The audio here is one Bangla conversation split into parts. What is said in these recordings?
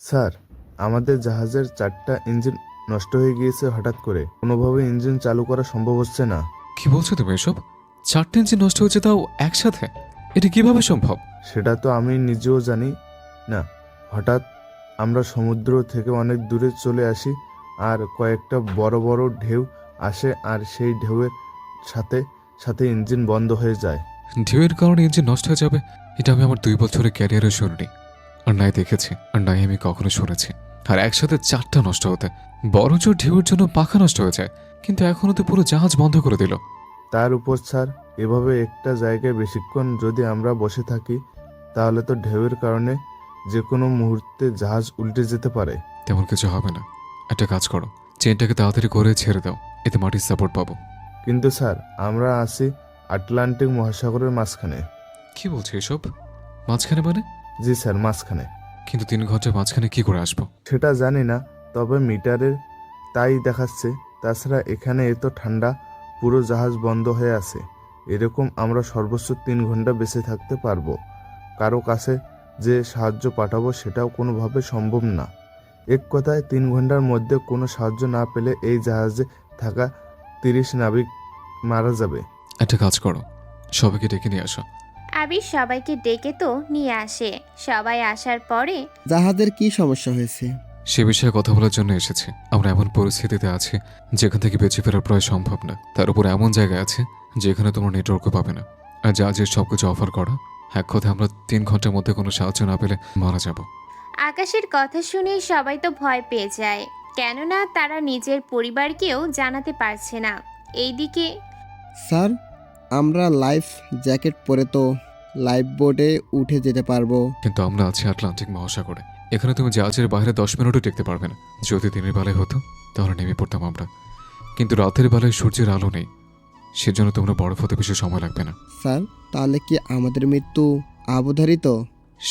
স্যার, আমাদের জাহাজের 4টা ইঞ্জিন নষ্ট হয়ে গিয়েছে হঠাৎ করে। কোনোভাবে ইঞ্জিন চালু করা সম্ভব হচ্ছে না। কি বলছো তুমি এসব? 4টে ইঞ্জিন নষ্ট হয়েছে, তাও একসাথে? এটা কিভাবে সম্ভব? সেটা তো আমি নিজেও জানি না। হঠাৎ আমরা সমুদ্র থেকে অনেক দূরে চলে আসি, আর কয়েকটা বড় বড় ঢেউ আসে, আর সেই ঢেউয়ের সাথে সাথে ইঞ্জিন বন্ধ হয়ে যায়। ঢেউয়ের কারণে ইঞ্জিন নষ্ট হয়ে যাবে? এটা আমি আমার 2 বছরের ক্যারিয়ারে শুনিনি, আর নাই দেখেছি, আর নাই আমি কখনো শুনেছি। আর একসাথে 4টা নষ্ট হতে, বরঞ্চ ঢেউয়ের জন্য পাখা নষ্ট হয়ে যায়, কিন্তু এখনো তো পুরো জাহাজ বন্ধ করে দিল। তার উপর স্যার, এভাবে একটা জায়গায় বেশিক্ষণ যদি আমরা বসে থাকি, তাহলে তো ঢেউয়ের কারণে যে কোনো মুহূর্তে জাহাজ উল্টে যেতে পারে। তেমন কিছু হবে না। একটা কাজ করো, চেনটাকে তাড়াতাড়ি করে ছেড়ে দাও, এতে মাটির সাপোর্ট পাবো। কিন্তু স্যার, আমরা আছি আটলান্টিক মহাসাগরের মাঝখানে। কি বলছো এসব? মাঝখানে মানে? জি স্যার, মাঝখানে। কিন্তু 3 ঘন্টা মাঝখানে কি করে আসবো? সেটা জানি না, তবে মিটারের তাই দেখাচ্ছে। তাছাড়া এখানে এত ঠান্ডা, পুরো জাহাজ বন্ধ হয়ে আছে। এরকম আমরা সর্বোচ্চ 3 ঘন্টা বেঁচে থাকতে পারবো। কারো কাছে যে সাহায্য পাঠাবো সেটাও কোনোভাবে সম্ভব না। এক কথায় 3 ঘন্টার মধ্যে কোনো সাহায্য না পেলে এই জাহাজে থাকা 30 নাবিক মারা যাবে। একটা কাজ করো, সবাইকে ডেকে নিয়ে আসো। আবির সবাইকে ডেকে তো নিয়ে আসে। সবাই আসার পরে জাহাজের কি সমস্যা হয়েছে? সে বিষয়ে কথা বলার জন্য এসেছি। আমরা এমন পরিস্থিতিতে আছি যেখান থেকে বেঁচে ফেরা প্রায় সম্ভব না। তার উপর এমন জায়গায় আছে যেখানে তোমার নেটওয়ার্কও পাবে না। আর জাহাজের সবকিছু অফার করা, এক কথায় আমরা 3 ঘন্টার মধ্যে কোনো সাহায্য না পেলে মারা যাব। আকাশের কথা শুনে সবাই তো ভয় পেয়ে যায়, কেননা তারা নিজের পরিবারকেও জানাতে পারছে না। এইদিকে স্যার, আমরা লাইফ জ্যাকেট পরে তো লাইফ বোটে উঠে যেতে পারবো। কিন্তু আমরা আছি আটলান্টিক মহাসাগরে। এখানে তুমি জাহাজের বাইরে 10 মিনিটও টিকতে পারবে না। যদি দিনের বেলায় হতো তাহলে নেমে পড়তাম আমরা, কিন্তু রাতের বেলায় সূর্যের আলো নেই, সেজন্য তোমরা বরফ হতে বেশি সময় লাগবে না। স্যার, তাহলে কি আমাদের মৃত্যু অবধারিত?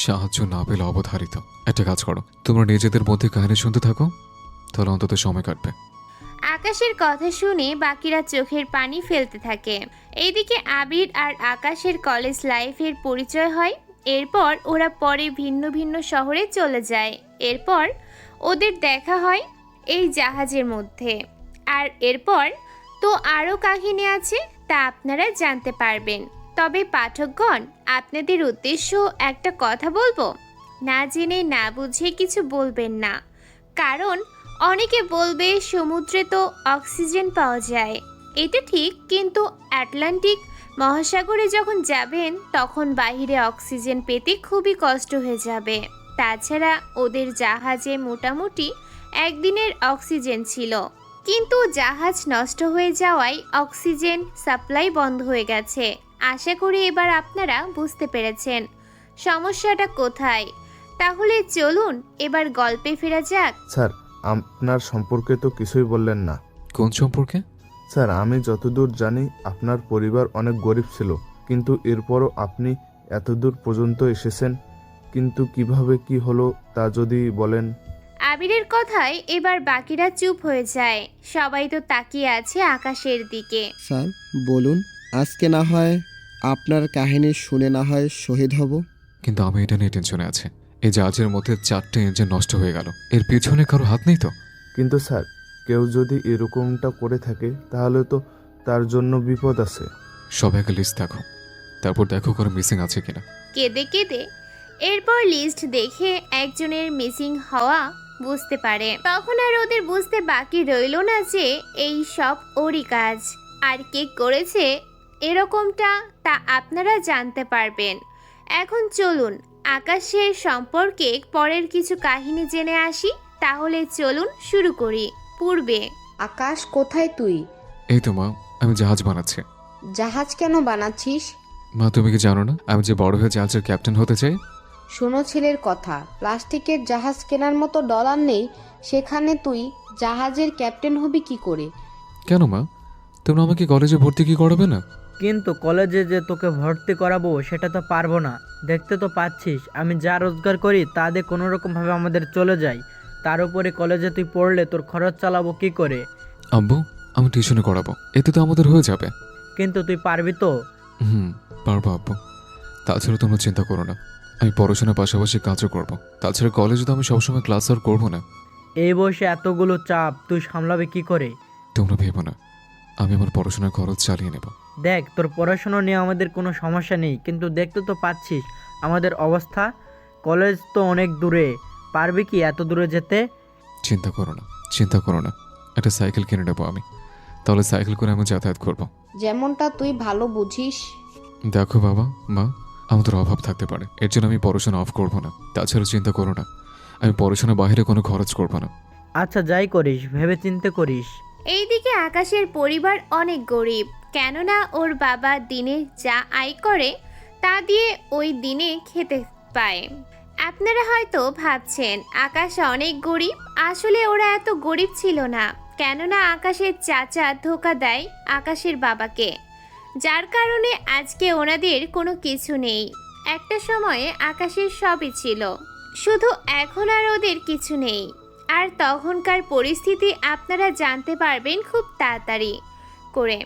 সাহায্য না পেলে অবধারিত। একটা কাজ করো, তোমরা নিজেদের মধ্যে কাহিনী শুনতে থাকো, তাহলে অন্তত সময় কাটবে। আকাশের কথা শুনে বাকিরা চোখের পানি ফেলতে থাকে। এইদিকে আবির আর আকাশের কলেজ লাইফের পরিচয় হয়। এরপর ওরা পরে ভিন্ন ভিন্ন শহরে চলে যায়। এরপর ওদের দেখা হয় এই জাহাজের মধ্যে। আর এরপর তো আরও কাহিনী আছে, তা আপনারা জানতে পারবেন। তবে পাঠকগণ, আপনাদের উদ্দেশ্য একটা কথা বলবো, না জেনে না বুঝে কিছু বলবেন না। কারণ অনেকে বলবে সমুদ্রে তো অক্সিজেন পাওয়া যায়, এটা ঠিক, কিন্তু আটলান্টিক মহাসাগরে যখন যাবেন তখন বাইরে অক্সিজেন পেতে খুবই কষ্ট হয়ে যাবে। তাছাড়া ওদের জাহাজে মোটামুটি একদিনের অক্সিজেন ছিল, কিন্তু জাহাজ নষ্ট হয়ে যাওয়ায় অক্সিজেন সাপ্লাই বন্ধ হয়ে গেছে। আশা করি এবার আপনারা বুঝতে পেরেছেন সমস্যাটা কোথায়। তাহলে চলুন এবার গল্পে ফেরা যাক। স্যার, আপনার সম্পর্কে তো কিছুই বললেন না। কোন সম্পর্কে? স্যার, আমি যতদূর জানি আপনার পরিবার অনেক গরিব ছিল, কিন্তু এরপরও আপনি এতদূর পর্যন্ত এসেছেন। কিন্তু কিভাবে কি হলো তা যদি বলেন। আবিরের কথায় এবার বাকিরা চুপ হয়ে যায়। সবাই তো তাকিয়ে আছে আকাশের দিকে। স্যার বলুন, আজকে না হয় আপনার কাহিনী শুনে না হয় শহীদ হব। কিন্তু আমি এটা নিয়ে টেনশনে আছি। এই জাহাজের মধ্যে 4টে ইঞ্জিন নষ্ট হয়ে গেল, এর পিছনে কারো হাত নেই তো? কিন্তু স্যার, কেউ যদি এরকমটা করে থাকে তাহলে তো তার জন্য বিপদ আছে। সবাইকে লিস্ট দেখো, তারপর দেখো কারো মিসিং আছে কিনা। কেঁদে কেঁদে এরপর লিস্ট দেখে একজনের মিসিং হওয়া বুঝতে পারে। তখন আর ওদের বুঝতে বাকি রইল না যে এই সব ওরই কাজ। আর কে করেছে এরকমটা তা আপনারা জানতে পারবেন। এখন চলুন আকাশের সম্পর্কে পরের কিছু কাহিনী জেনে আসি। তাহলে চলুন শুরু করি। পূর্বে আকাশ, কোথায় তুই? এই তো মা, আমি জাহাজ বানাচ্ছি। জাহাজ কেন বানাচ্ছিস? মা, তুমি কি জানো না আমি যে বড় হয়ে জাহাজের ক্যাপ্টেন হতে চাই? শোনো ছেলের কথা, প্লাস্টিকের জাহাজ কেনার মতো ডলার নেই, সেখানে তুই জাহাজের ক্যাপ্টেন হবি কি করে? কেন মা, তোমরা আমাকে কলেজে ভর্তি কি করাবে না? কিন্তু কলেজে যে তোকে ভর্তি করাবো সেটা তো পারবো না। দেখতে তো পাচ্ছিস আমি যা রোজগার করি তা দিয়ে কোনোরকমভাবে আমাদের চলে যায়। তার উপরে কলেজে তুই পড়লে তোর খরচ চালাবো কি করে? আব্বু, আমি টিউশনে করাবো, এতে তো আমাদের হয়ে যাবে। কিন্তু তুই পারবি তো? পারবো আব্বু। তাছাড়া তোমরা চিন্তা করো না, আমি পড়াশোনার পাশাপাশি কাজও করব। তাছাড়া কলেজে তো আমি সবসময় ক্লাস আর করবো না। এই বয়সে এতগুলো চাপ তুই সামলাবে কি করে? তোমরা ভেবো না, আমি আমার পড়াশোনার খরচ চালিয়ে নেব। দেখ, তোর পড়াশোনা নিয়ে আমাদের কোনো সমস্যা নেই, কিন্তু দেখতে তো পাচ্ছিস আমাদের অবস্থা। কলেজ তো অনেক দূরে, পারবি কি এত দূরে যেতে? চিন্তা করো না, চিন্তা করো না। একটা সাইকেল কিনে নেবো আমি, তাহলে সাইকেল করে আমি যাতায়াত করব। যেমনটা তুই ভালো বুঝিস। দেখো বাবা মা, আমাদের অভাব থাকতে পারে, এর জন্য আমি পড়াশোনা অফ করব না। তাছাড়া চিন্তা করো না, আমি পড়াশোনার বাইরে কোনো খরচ করব না। আচ্ছা, যাই করিস ভেবে চিন্তে করিস। এইদিকে আকাশের পরিবার অনেক গরিব, কেননা ওর বাবা দিনে যা আয় করে তা দিয়ে ওই দিনে খেতে পায়। আপনারা হয়তো ভাবছেন আকাশ অনেক গরিব, আসলে ওরা এত গরিব ছিল না, কেননা আকাশের চাচা ধোকা দেয় আকাশের বাবাকে, যার কারণে আজকে ওনাদের কোনো কিছু নেই। একটা সময়ে আকাশের সবই ছিল, শুধু এখন আর ওদের কিছু নেই। আর তখনকার পরিস্থিতি আপনারা জানতে পারবেন খুব তাড়াতাড়ি করে।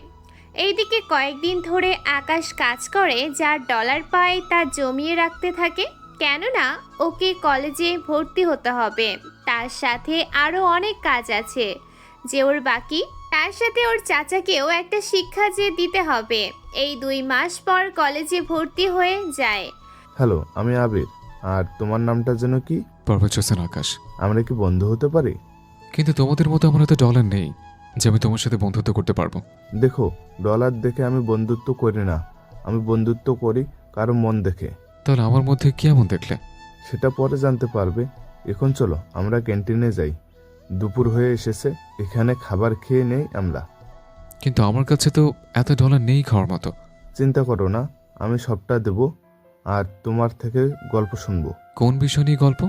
এইদিকে কয়েকদিন ধরে আকাশ কাজ করে, যার ডলার পায় তা জমিয়ে রাখতে থাকে, কেননা ওকে কলেজে ভর্তি হতে হবে। তার সাথে আরও অনেক কাজ আছে যে ওর বাকি, তার সাথে ওর চাচাকেও একটা শিক্ষা যে দিতে হবে। এই 2 মাস পর কলেজে ভর্তি হয়ে যায়। হ্যালো, আমি আবির। আর তোমার নামটা যেন কি? পারভেজ হোসেন আকাশ। আমরা কি বন্ধু হতে পারি? কিন্তু তোমাদের মতো আমার হাতে ডলার নেই যে আমি তোমার সাথে বন্ধুত্ব করতে পারবো। দেখো, ডলার দেখে আমি বন্ধুত্ব করি না, আমি বন্ধুত্ব করি কারো মন দেখে। তাহলে আমার মধ্যে কি এমন দেখলে? সেটা পরে জানতে পারবে। এখন চলো আমরা ক্যান্টিনে যাই, দুপুর হয়ে এসেছে, এখানে খাবার খেয়ে নেই আমরা। কিন্তু আমার কাছে তো এত ডলার নেই খাওয়ার মতো। চিন্তা করো না, আমি সবটা দেব। আর তোমার থেকে গল্প শুনবো। কোন বিষয় নিয়ে গল্প?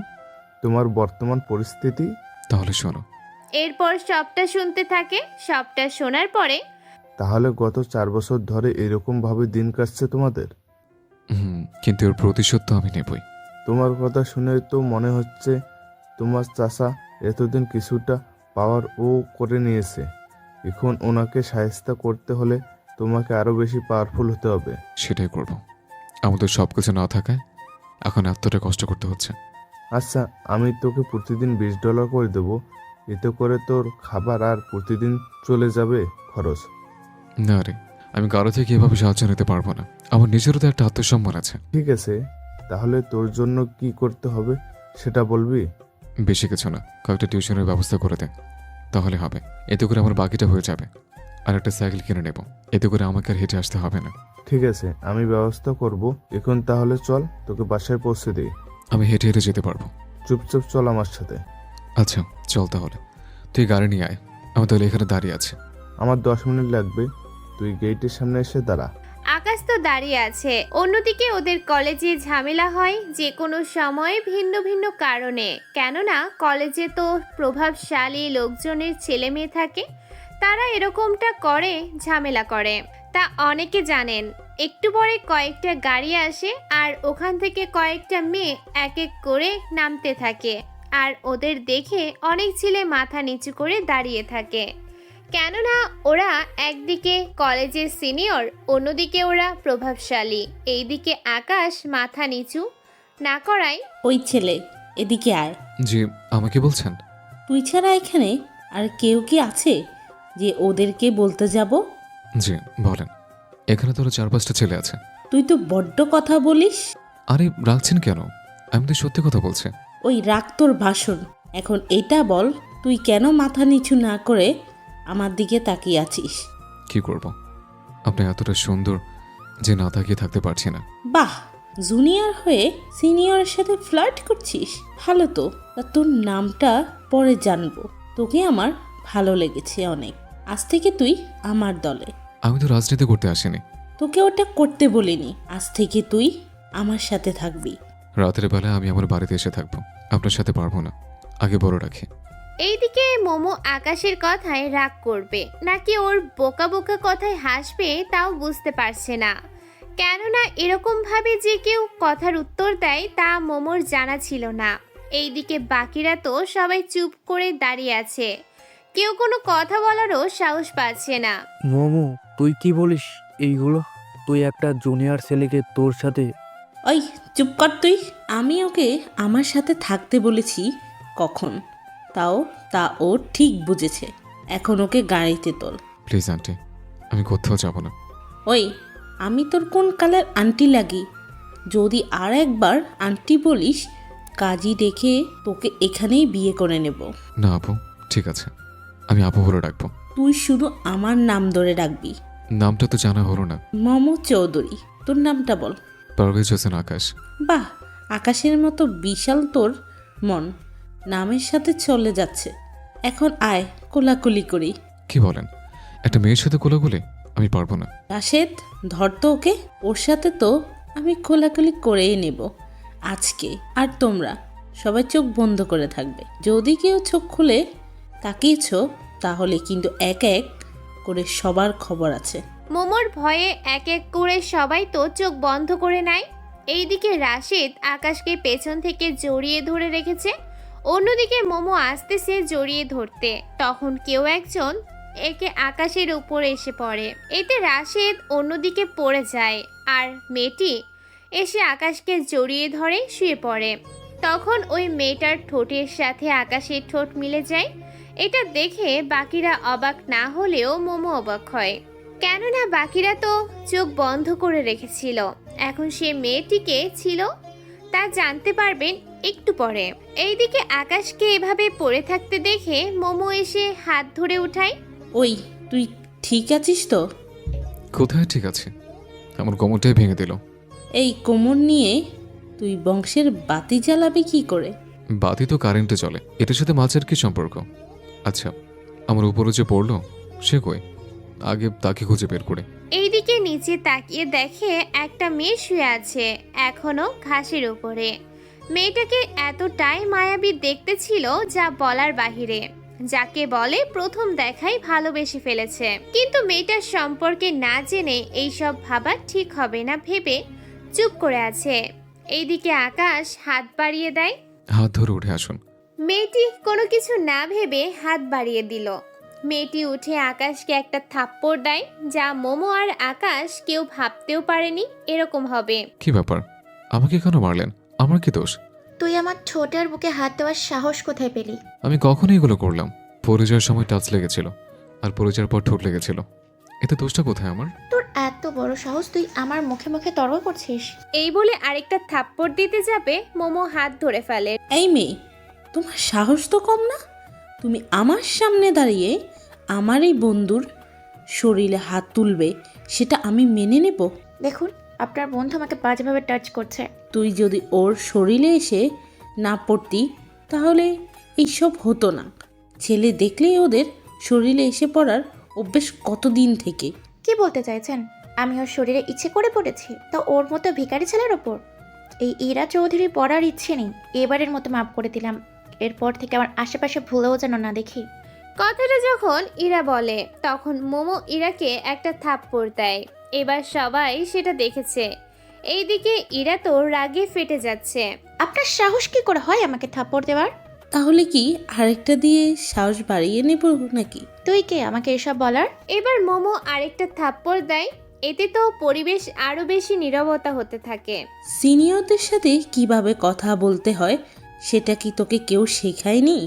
তোমার বর্তমান পরিস্থিতি। তাহলে শোনো। এরপর সবটা শুনতে থাকে। সবটা শোনার পরে তাহলে গত 4 বছর ধরে এরকম ভাবে দিন কাটছে তোমাদের? কিন্তু এর প্রতিশোধ তো আমি নেবই। তোমার কথা শুনে তো মনে হচ্ছে তোমার চাচা এতদিন কিছুটা পাওয়ার ও করে নিয়েছে। এখন ওনাকে সাহায্য করতে হলে তোমাকে আরো বেশি পাওয়ারফুল হতে হবে। সেটাই করব। আমাদের সব কিছু না থাকায় এখন এতটা কষ্ট করতে হচ্ছে। আচ্ছা, আমি তোকে প্রতিদিন $20 করে দেবো, এতে করে তোর খাবার আর প্রতিদিন চলে যাবে খরচ। না রে, আমি কারো থেকে এভাবে সাহায্য নিতে পারবো না। আমার নিজেরও তো একটা আত্মসম্মান আছে। ঠিক আছে, তাহলে তোর জন্য কি করতে হবে সেটা বলবি? বেশি কিছু না, কয়েকটা টিউশনের ব্যবস্থা করে দে, তাহলে হবে। এতে করে আমার বাকিটা হয়ে যাবে। আর একটা সাইকেল কিনে নেব, এতে করে আমাকে আর হেঁটে আসতে হবে না। ঠিক আছে, আমি ব্যবস্থা করব। এখন তাহলে চল, তোকে বাসায় পৌঁছে দিই। আমি হেঁটে হেঁটে যেতে পারবো। চুপচাপ চল আমার সাথে। আচ্ছা চল তাহলে, তুই গাড়ি নিয়ে আয়, আমি তাহলে এখানে দাঁড়িয়ে আছি। আমার 10 মিনিট লাগবে, তুই গেটের সামনে এসে দাঁড়া। আকাশ তো দাঁড়িয়ে আছে। অন্যদিকে ওদের কলেজে ঝামেলা হয় যে কোনো সময় ভিন্ন ভিন্ন কারণে, কেননা কলেজে তো প্রভাবশালী লোকজনের ছেলে মেয়ে থাকে, তারা এরকমটা করে, ঝামেলা করে। তা অনেকে জানেন। একটু পরে কয়েকটা গাড়ি আসে আর ওখান থেকে কয়েকটা মেয়ে এক এক করে নামতে থাকে, আর ওদের দেখে অনেক ছেলে মাথা নিচু করে দাঁড়িয়ে থাকে, কেননা ওরা একদিকে কলেজের সিনিয়র, অন্যদিকে ওরা প্রভাবশালী। এইদিকে আকাশ মাথা নিচু না করায়, ওই ছেলে, এদিকে আয়। জি, আমাকে বলছেন? তুই ছাড়া এখানে আর কেউ কি আছে যে ওদেরকে বলতে যাব? জি বলেন। এখানে তো আরো 4-5টা ছেলে আছে। তুই তো বড্ড কথা বলিস। আরে রাখছেন কেন? আমি তো সত্যি কথা বলছি। ওই রাখ তোর ভাষণ। এখন এটা বল, তুই কেন মাথা নিচু না করে আমার দিকে তাকিয়ে আছিস? কি করব, আপনি এতটা সুন্দর যে না তাকিয়ে থাকতে পারছি না। বাহ, জুনিয়র হয়ে সিনিয়রের সাথে ফ্লার্ট করছিস, ভালো তো। তা তোর নামটা পরে জানবো। তোকে আমার ভালো লেগেছে অনেক। আজ থেকে তুই আমার দলে। আমি তো রাজনীতি করতে আসিনি। তোকে ওটা করতে বলিনি। আজ থেকে তুই আমার সাথে থাকবি। রাতের বেলায় আমি আমার বাড়িতে এসে থাকবো, আপনার সাথে পারবো না। আগে বড় রাখি। এইদিকে মোমো আকাশের কথায় রাগ করবে নাকি ওর বোকা বোকা কথায় হাসবে তাও বুঝতে পারছে না, কেননা এরকম ভাবে যে কেউ কথার উত্তর দেয় তা মোমোর জানা ছিল না। এইদিকে বাকিরা তো সবাই চুপ করে দাঁড়িয়ে আছে, কেউ কোনো কথা বলারও সাহস পাচ্ছে না। মোমো, তুই কি বলিস এইগুলো? তুই একটা জুনিয়র ছেলেকে তোর সাথে। ওই চুপ কর তুই। আমি ওকে আমার সাথে থাকতে বলেছি কখন, তা ও ঠিক বুঝেছে। এখন ওকে গাড়িতে তোল। প্লিজ আন্টি, আমি কোথাও যাব না। ওই, আমি তোর কোন কালের আন্টি লাগি? যদি আর একবার আন্টি বলিস, কাজী দেখে তোকে এখানেই বিয়ে করে নেব। না আপু, ঠিক আছে, আমি আপু বলে ডাকবো। তুই শুধু আমার নাম ধরে ডাকবি। নামটা তো জানা হলো না। মমো চৌধুরী। তোর নামটা বল। পারভেজ হোসেন আকাশ। বাহ, আকাশের মতো বিশাল তোর মন, নামের সাথে চলে যাচ্ছে। এখন আয়, কোলাকুলি করি। কি বলেন? একটা মেয়ের সাথে কোলাকুলি? আমি পারবো না। রাশেদ, ধর তো ওকে। ওর সাথে তো আমি কোলাকুলি করেই নেব আজকে। আর তোমরা সবাই চোখ বন্ধ করে থাকবে। যদি কেউ চোখ খুলে তাকিয়েছ, তাহলে কিন্তু এক এক করে সবার খবর আছে। মোমোর ভয়ে এক এক করে সবাই তো চোখ বন্ধ করে নেয়। এইদিকে রাশেদ আকাশকে পেছন থেকে জড়িয়ে ধরে রেখেছে, অন্যদিকে মোমো আসতেছে জড়িয়ে ধরতে। তখন কেউ একজন একে আকাশের উপর এসে পড়ে, এতে রাশেদ অন্যদিকে পড়ে যায় আর মেয়েটি এসে আকাশকে জড়িয়ে ধরে শুয়ে পড়ে। তখন ওই মেয়েটার ঠোঁটের সাথে আকাশের ঠোঁট মিলে যায়। এটা দেখে বাকিরা অবাক না হলেও মোমো অবাক হয়, কেননা বাকিরা তো চোখ বন্ধ করে রেখেছিল। এখন সে মেয়েটিকে ছিল তা জানতে পারবেন একটু পরে। এইদিকে আকাশকে এভাবে পড়ে থাকতে দেখে মোমো এসে হাত ধরে উঠায়। ওই, তুই ঠিক আছিস তো? কোথায় ঠিক আছে? আমার কোমরটাই ভেঙে দিল। এই কোমর নিয়ে তুই বংশের বাতি জ্বালাবি কি করে? বাতি তো কারেন্টে চলে, এটার সাথে মাছের কি সম্পর্ক? আচ্ছা, আমার উপরে যে পড়লো সে কই? আগে তাকে খুঁজে বের করে। এইদিকে নিচে তাকিয়ে দেখে একটা মেয়ে শুয়ে আছে এখনো ঘাসের উপরে। মেয়েটাকে এতটাই মায়াবী দেখতে ছিল যা বলার বাহিরে। যাকে বলে প্রথম দেখাই ভালোবেসে ফেলেছে। কিন্তু মেয়েটার সম্পর্কে না জেনে এইসব ভাবা ঠিক হবে না ভেবে চুপ করে আছে। এইদিকে আকাশ হাত বাড়িয়ে দেয়। হাত ধরে উঠে আসুন। মেয়েটি কোনো কিছু না ভেবে হাত বাড়িয়ে দিল। মেয়েটি উঠে আকাশকে একটা থাপ্পড় দেয়, যা মোমো আর আকাশ কেউ ভাবতেও পারেনি এরকম হবে। কি ব্যাপার? আমাকে কেন মারলেন? আমার কি দোষ? তুই আমার ঠোঁটের বুকে হাত দেওয়ার সাহস কোথায় পেলি? আমি কখনই এগুলো করলাম? পড়ে যাওয়ার সময় টাচ লেগেছিল, আর পড়ে যাওয়ার পর ঠোঁট লেগেছিল। এতে দোষটা কোথায় আমার? তোর এত বড় সাহস, তুই আমার মুখে মুখে তর্ক করছিস? এই বলে আরেকটা থাপ্পড় দিতে যাবে, মোমো হাত ধরে ফেলে। এই মেয়ে, তোমার সাহস তো কম না? তুমি আমার সামনে দাঁড়িয়ে আমার এই বন্ধুর শরীরে হাত তুলবে, সেটা আমি মেনে নেব? দেখুন, আপনার বন্ধু আমাকে বাজেভাবে টাচ করছে। তুই যদি ওর শরীরে এসে না পড়তি, তাহলে এইসব হতো না। ছেলে দেখলেই ওদের শরীরে এসে পড়ার অভ্যেস কতদিন থেকে। কি বলতে চাইছেন? আমি ওর শরীরে ইচ্ছে করে পড়েছি, তো ওর মতো ভিখারি ছেলের ওপর? এই ইরা চৌধুরী পড়ার ইচ্ছে নেই, এবারের মতো মাফ করে দিলাম। এরপর থেকে আমার আশেপাশে ভুলেও যেন না দেখি। কথাটা যখন ইরা বলে, তখন মোমো ইরাকে একটা থাপ্পড় দেয়। এবার সবাই সেটা দেখেছে। এইদিকে ইরা তো রাগে ফেটে যাচ্ছে। আপনার সাহস কি করে হয় আমাকে থাপ্পড় দেওয়ার? তাহলে কি আরেকটা দিয়ে সাহস বাড়িয়ে নেব নাকি? তুই কে আমাকে এসব বলার? এবার মোমো আরেকটা থাপ্পড় দেয়। এতে তো পরিবেশ আরো বেশি নীরবতা হতে থাকে। সিনিয়রদের সাথে কিভাবে কথা বলতে হয় সেটা কি তোকে কেউ শেখায়নি?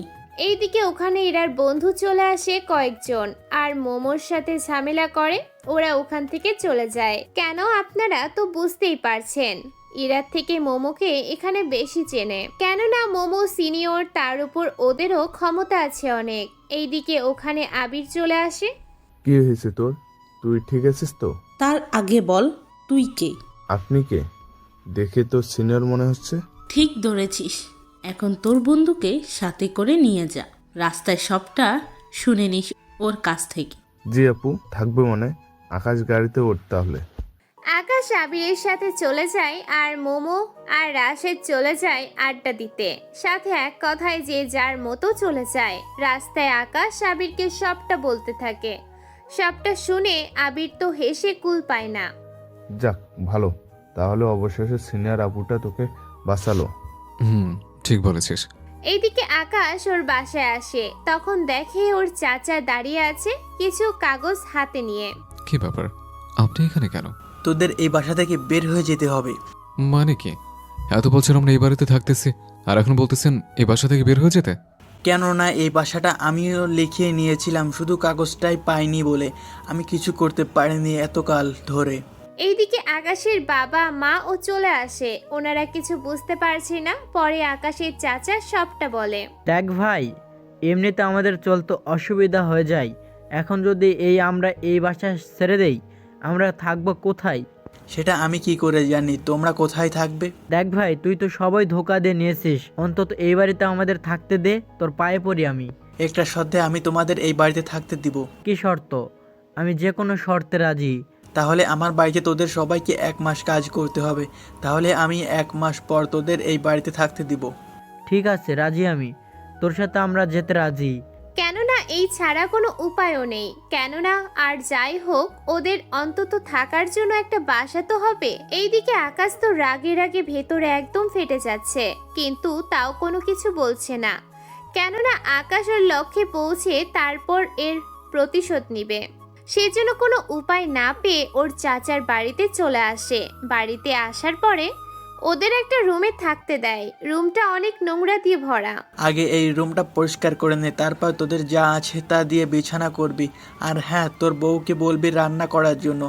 এইদিকে ওখানে ইরার বন্ধু চলে আসে কয়েকজন, আর মোমোর সাথে ঝামেলা করে। ওরা ওখান থেকে চলে যায়। কেন আপনারা তো বুঝতেই পারছেন। ইরার থেকে মোমোকে এখানে বেশি চেনে, কেননা মোমো সিনিয়র, তার উপর ওদেরও ক্ষমতা আছে অনেক। এইদিকে ওখানে আবির চলে আসে। কি হয়েছে তোর? তুই ঠিক আছিস তো? তার আগে বল, তুই কে? আপনি কে? দেখে তো সিনিয়র মনে হচ্ছে। ঠিক ধরেছিস। এখন তোর বন্ধুকে সাথে করে নিয়ে যা, রাস্তায় সবটা শুনে নিস ওর কাছ থেকে। জি আপু, থাকবে মনে। আকাশ গাড়িতে ওঠ তাহলে। আকাশ আবিরের সাথে চলে যায়, আর মোমো আর রাশেদ চলে যায় আড্ডা দিতে। সাথে এক কথায় যে যার মতো চলে যায়। রাস্তায় আকাশ আবিরকে সবটা বলতে থাকে। সবটা শুনে আবির তো হেসে কুল পায় না। যাক ভালো, তাহলে অবশেষে সিনিয়র আপুটা তোকে বাঁচালো। ঠিক বলেছিস। এইদিকে আকাশ ওর বাসায় আসে। তখন দেখে ওর চাচা দাঁড়িয়ে আছে কিছু কাগজ হাতে নিয়ে। কি ব্যাপার? আপনি এখানে কেন? তোদের এই বাসা থেকে বের হয়ে যেতে হবে। মানে কি? এত বছর আমরা এই বাড়িতে থাকতেছি আর এখন বলতেছেন এই বাসা থেকে বের হয়ে যেতে? কেননা এই বাসাটা আমিও লিখিয়ে নিয়েছিলাম, শুধু কাগজটাই পাইনি বলে আমি কিছু করতে পারিনি এতকাল ধরে। এইদিকে আকাশের বাবা মা ও চলে আসে। ওনারা কিছু বুঝতে পারছে না। পরে আকাশের চাচা সবটা বলে। দেখ ভাই, এমনিতে আমাদের চলতে অসুবিধা হয়ে যায়, এখন যদি আমরা এই বাসা ছেড়ে দেই, আমরা থাকবো কোথায়? সেটা আমি কি করে জানি তোমরা কোথায় থাকবে? দেখ ভাই, তুই তো সবাই ধোকা দিয়ে নিয়েছিস, অন্তত এই বাড়িতে আমাদের থাকতে দে, তোর পায়ে পড়ি আমি। একটা শর্তে আমি তোমাদের এই বাড়িতে থাকতে দিব। কি শর্ত? আমি যে কোনো শর্তে রাজি। তাহলে আমার বাড়িতে তোদের সবাইকে 1 মাস কাজ করতে হবে, তাহলে আমি 1 মাস পর তোদের এই বাড়িতে থাকতে দিব। ঠিক আছে, রাজি আমি, তোর সাথে আমরা যেতে রাজি। কেননা এই ছাড়া কোনো উপায়ও নেই। কেননা আর যাই হোক, ওদের অন্তত থাকার জন্য একটা বাসা তো হবে। এইদিকে আকাশ তো রাগে রাগে ভেতরে একদম ফেটে যাচ্ছে, কিন্তু তাও কোনো কিছু বলছে না। কেননা আকাশ ওর লক্ষ্যে পৌঁছে তারপর এর প্রতিশোধ নিবে। সেজন্য কোনো উপায় না পেয়ে ওর চাচার বাড়িতে চলে আসে। বাড়িতে আসার পরে ওদের একটা রুমে থাকতে দেয়। রুমটা অনেক নোংরা দিয়ে ভরা। আগে এই রুমটা পরিষ্কার করে নে, তারপর তোদের যা আছে তা দিয়ে বিছানা করবি। আর হ্যাঁ, তোর বউকে বলবি রান্না করার জন্য,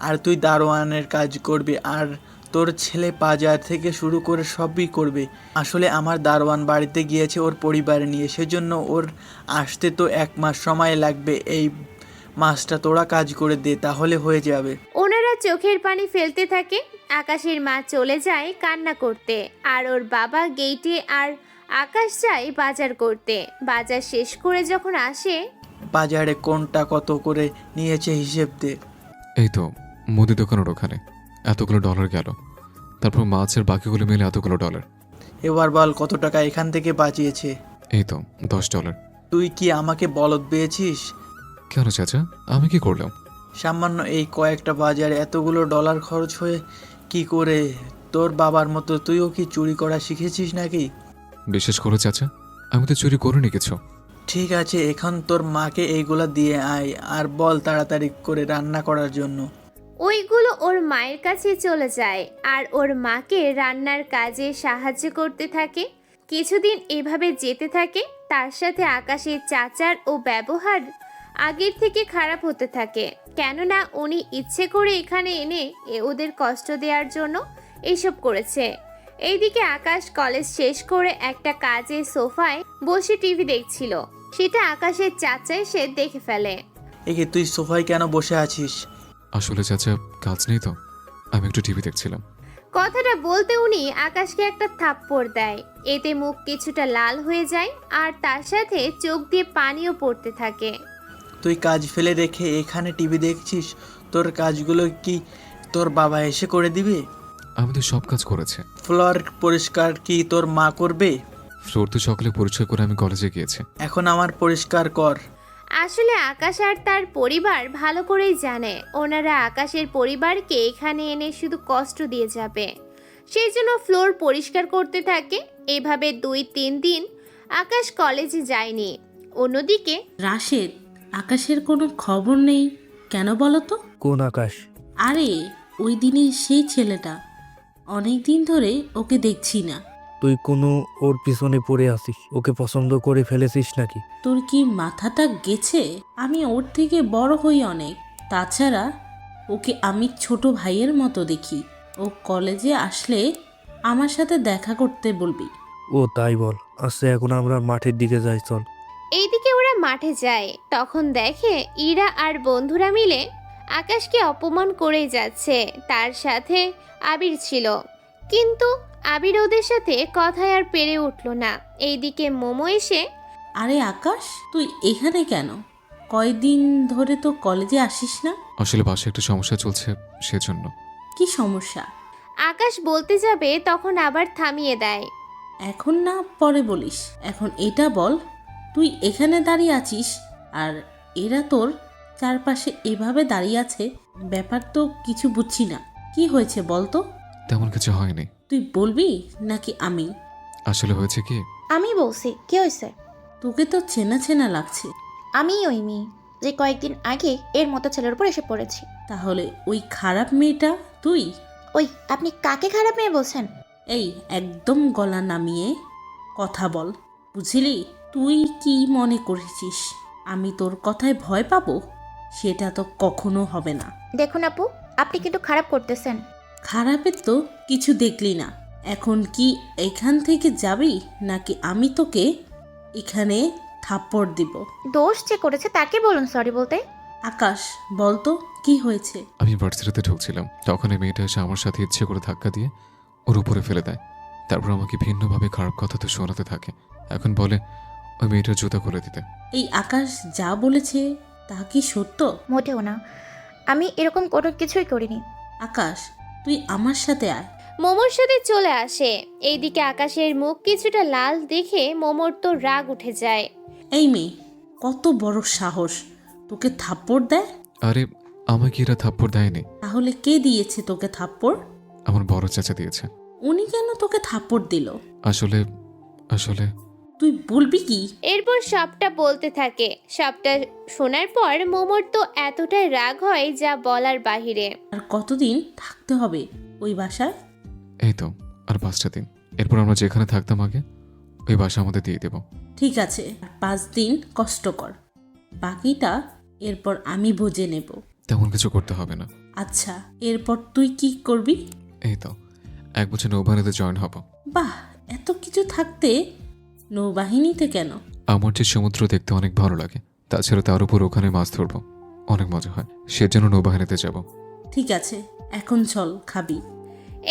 আর তুই দারোয়ানের কাজ করবি, আর তোর ছেলে বাজার থেকে শুরু করে সবই করবে। আসলে আমার দারোয়ান বাড়িতে গিয়েছে ওর পরিবার নিয়ে, সেজন্য ওর আসতে তো 1 মাস সময় লাগবে। এই মাসটা তোরা কাজ করে দে, তাহলে হয়ে যাবে। ওনারা চোখের পানি ফেলতে থাকে। আকাশের মা চলে যায় কান্না করতে, আর ওর বাবা গেইটে, আর আকাশ যায় বাজার করতে। বাজার শেষ করে যখন আসে, বাজারে কোনটা কত করে নিয়েছে হিসেব দে। এই তো মুদি দোকানের ওখানে এতগুলো ডলার গেল, তারপর মাছের বাকিগুলো মিলে এতগুলো ডলার। এবার বল কত টাকা এখান থেকে বাঁচিয়েছে? এই তো $10। তুই কি আমাকে বলদ পেয়েছিস? কেন চাচা, আমি কি করলাম? সামান্য এই কয়েকটা বাজারে এতগুলো ডলার খরচ হয়ে কি করে? তোর বাবার মতো তুইও কি চুরি করা শিখেছিস নাকি? বিশেষ করে চাচা, আমি তো চুরি করিনি কিছু। ঠিক আছে, এখন তোর মাকে এইগুলা দিয়ে আয়, আর বল তাড়াতাড়ি করে রান্না করার জন্য। ওইগুলো ওর মায়ের কাছে চলে যায়, আর ওর মাকে রান্নার কাজে সাহায্য করতে থাকে। কিছুদিন এভাবে যেতে থাকে। তার সাথে আকাশের চাচার ও ব্যবহার আগের থেকে খারাপ হতে থাকে। কেননা উনি ইচ্ছে করে এখানে এনে ওদের কষ্ট দেওয়ার জন্য এইসব করেছে। এইদিকে আকাশ কলেজ শেষ করে একটা কাজে সোফায় বসে টিভি দেখছিল। সেটা আকাশের চাচা এসে দেখে ফেলে। একে তুই সোফায় কেন বসে আছিস? আসলে চাচা কাজ নেই তো, আমি একটু টিভি দেখছিলাম। কথাটা বলতে উনি আকাশকে একটা থাপ্পড় দেয়। এতে মুখ কিছুটা লাল হয়ে যায়, আর তার সাথে চোখ দিয়ে পানিও পড়তে থাকে। তুই কাজ ফেলে রেখে এখানে টিভি দেখছিস? তোর কাজগুলো কি তোর বাবা এসে করে দিবে? আমি তো সব কাজ করেছি। ফ্লোর পরিষ্কার কি তোর মা করবে? ফ্লোর তো সকালে পরিচয় করে আমি কলেজে গিয়েছি। এখন আমার পরিষ্কার কর। আসলে আকাশ আর তার পরিবার ভালো করেই জানে ওনারা আকাশের পরিবারকে এখানে এনে শুধু কষ্ট দিয়ে যাবে। সেই জন্য ফ্লোর পরিষ্কার করতে থাকে। এভাবে 2-3 দিন আকাশ কলেজে যায়নি। অন্যদিকে রাশেদ, আকাশের কোনো খবর নেই কেন বলো তো? কোন আকাশ? আরে ওই দিনে সেই ছেলেটা, অনেক দিন ধরে ওকে দেখছি না। তুই কোনো ওর পিছনে পড়ে আসিস? ওকে পছন্দ করে ফেলেছিস নাকি? তোর কি মাথাটা গেছে? আমি ওর থেকে বড় হই অনেক। তাছাড়া ওকে আমি ছোট ভাইয়ের মতো দেখি। ও কলেজে আসলে আমার সাথে দেখা করতে বলবি। ও তাই বল। আচ্ছা, এখন আমরা মাঠের দিকে যাই, চল। এইদিকে ওরা মাঠে যায়, তখন দেখে ইরা আর বন্ধুরা মিলে আকাশকে অপমান করেই যাচ্ছে। তার সাথে আবির ছিল, কিন্তু আবির ওদের সাথে কথায় আর পেরে উঠল না। এইদিকে মোমো এসে, আরে আকাশ, তুই এখানে কেন? কয়দিন ধরে তো কলেজে আসিস না? আসলে বাসায় একটা সমস্যা চলছে, সেজন্য। কি সমস্যা? আকাশ বলতে যাবে তখন আবার থামিয়ে দেয়। এখন না, পরে বলিস। এখন এটা বল, তুই এখানে দাঁড়িয়ে আছিস আর এরা তোর চারপাশে এভাবে দাঁড়িয়ে আছে, ব্যাপার তো কিছু বুঝছি না। কি হয়েছে বল তো? তেমন কিছু হয়নি। তুই বলবি নাকি আমি? আসলে হয়েছে কি, আমি বলছি, কি হয়েছে? তোকে তো চেনা চেনা লাগছে। আমি ওই মেয়ে যে কয়েকদিন আগে এর মতো ছেলের উপর এসে পড়েছি। তাহলে ওই খারাপ মেয়েটা তুই? ওই, আপনি কাকে খারাপ মেয়ে বলছেন? এই একদম গলা নামিয়ে কথা বল, বুঝলি? তুই কি মনে করেছিস আমি তোর কথায় ভয় পাবো? সেটা তো কখনো হবে না। দেখুন আপু, আপনি কিন্তু খারাপ করতেছেন। খারাপের তো কিছু দেখলি না। এখন কি এখান থেকে যাবি, নাকি আমি তোকে এখানে থাপ্পড় দিব? দোষ যে করেছে তাকে বলুন সরি বলতে। আকাশ, বল তো কি হয়েছে? আমি ভার্সিটিতে ঢুকছিলাম, তখন এই মেয়েটা এসে আমার সাথে ইচ্ছে করে ধাক্কা দিয়ে ওর উপরে ফেলে দেয়। তারপর আমাকে ভিন্নভাবে খারাপ কথা তো শোনাতে থাকে। এখন বলে ওই মেয়েটার জুতা খুলে দিতে। এই আকাশ যা বলেছে তা কি সত্য? মোটেও না, আমি এরকম কোনো কিছুই করিনি। আকাশ, তুই আমার সাথে আয়। মোমোর সাথে চলে আসে। এইদিকে আকাশের মুখ কিছুটা লাল দেখে মোমোর তো রাগ উঠে যায়। এই মেয়ে, কত বড় সাহস, তোকে থাপ্পড় দেয়? আরে আমাকে এরা থাপ্পড় দেয়নি, তাহলে কে দিয়েছে তোকে থাপ্পড়? আমার বড় চাচা দিয়েছে। উনি কেন তোকে থাপ্পড় দিল? আসলে আসলে তুই বলবি কি? এরপর সবটা বলতে থাকে। সবটা শোনার পর মোমোর তো এতটাই রাগ হয় যা বলার বাহিরে। আর কতদিন থাকতে হবে ওই বাসায়? এই তো আর 5টা দিন, এরপর আমরা যেখানে থাকতাম আগে ওই বাসা আমাদের দিয়ে দেব। ঠিক আছে, 5 দিন কষ্ট কর, বাকিটা এরপর আমি বুঝে নেব। তেমন কিছু করতে হবে না। আচ্ছা, এরপর তুই কি করবি? এই তো 1 বছর নৌবাহিনীতে জয়েন হব। বাহ, এত কিছু থাকতে নৌবাহিনীতে কেন? আমার যে সমুদ্র দেখতে অনেক ভালো লাগে, তাছাড়া তার উপর ওখানে মাছ ধরবো, অনেক মজা হয়, সেজন্য নৌবাহিনীতে যাব। ঠিক আছে, এখন চল খাবি।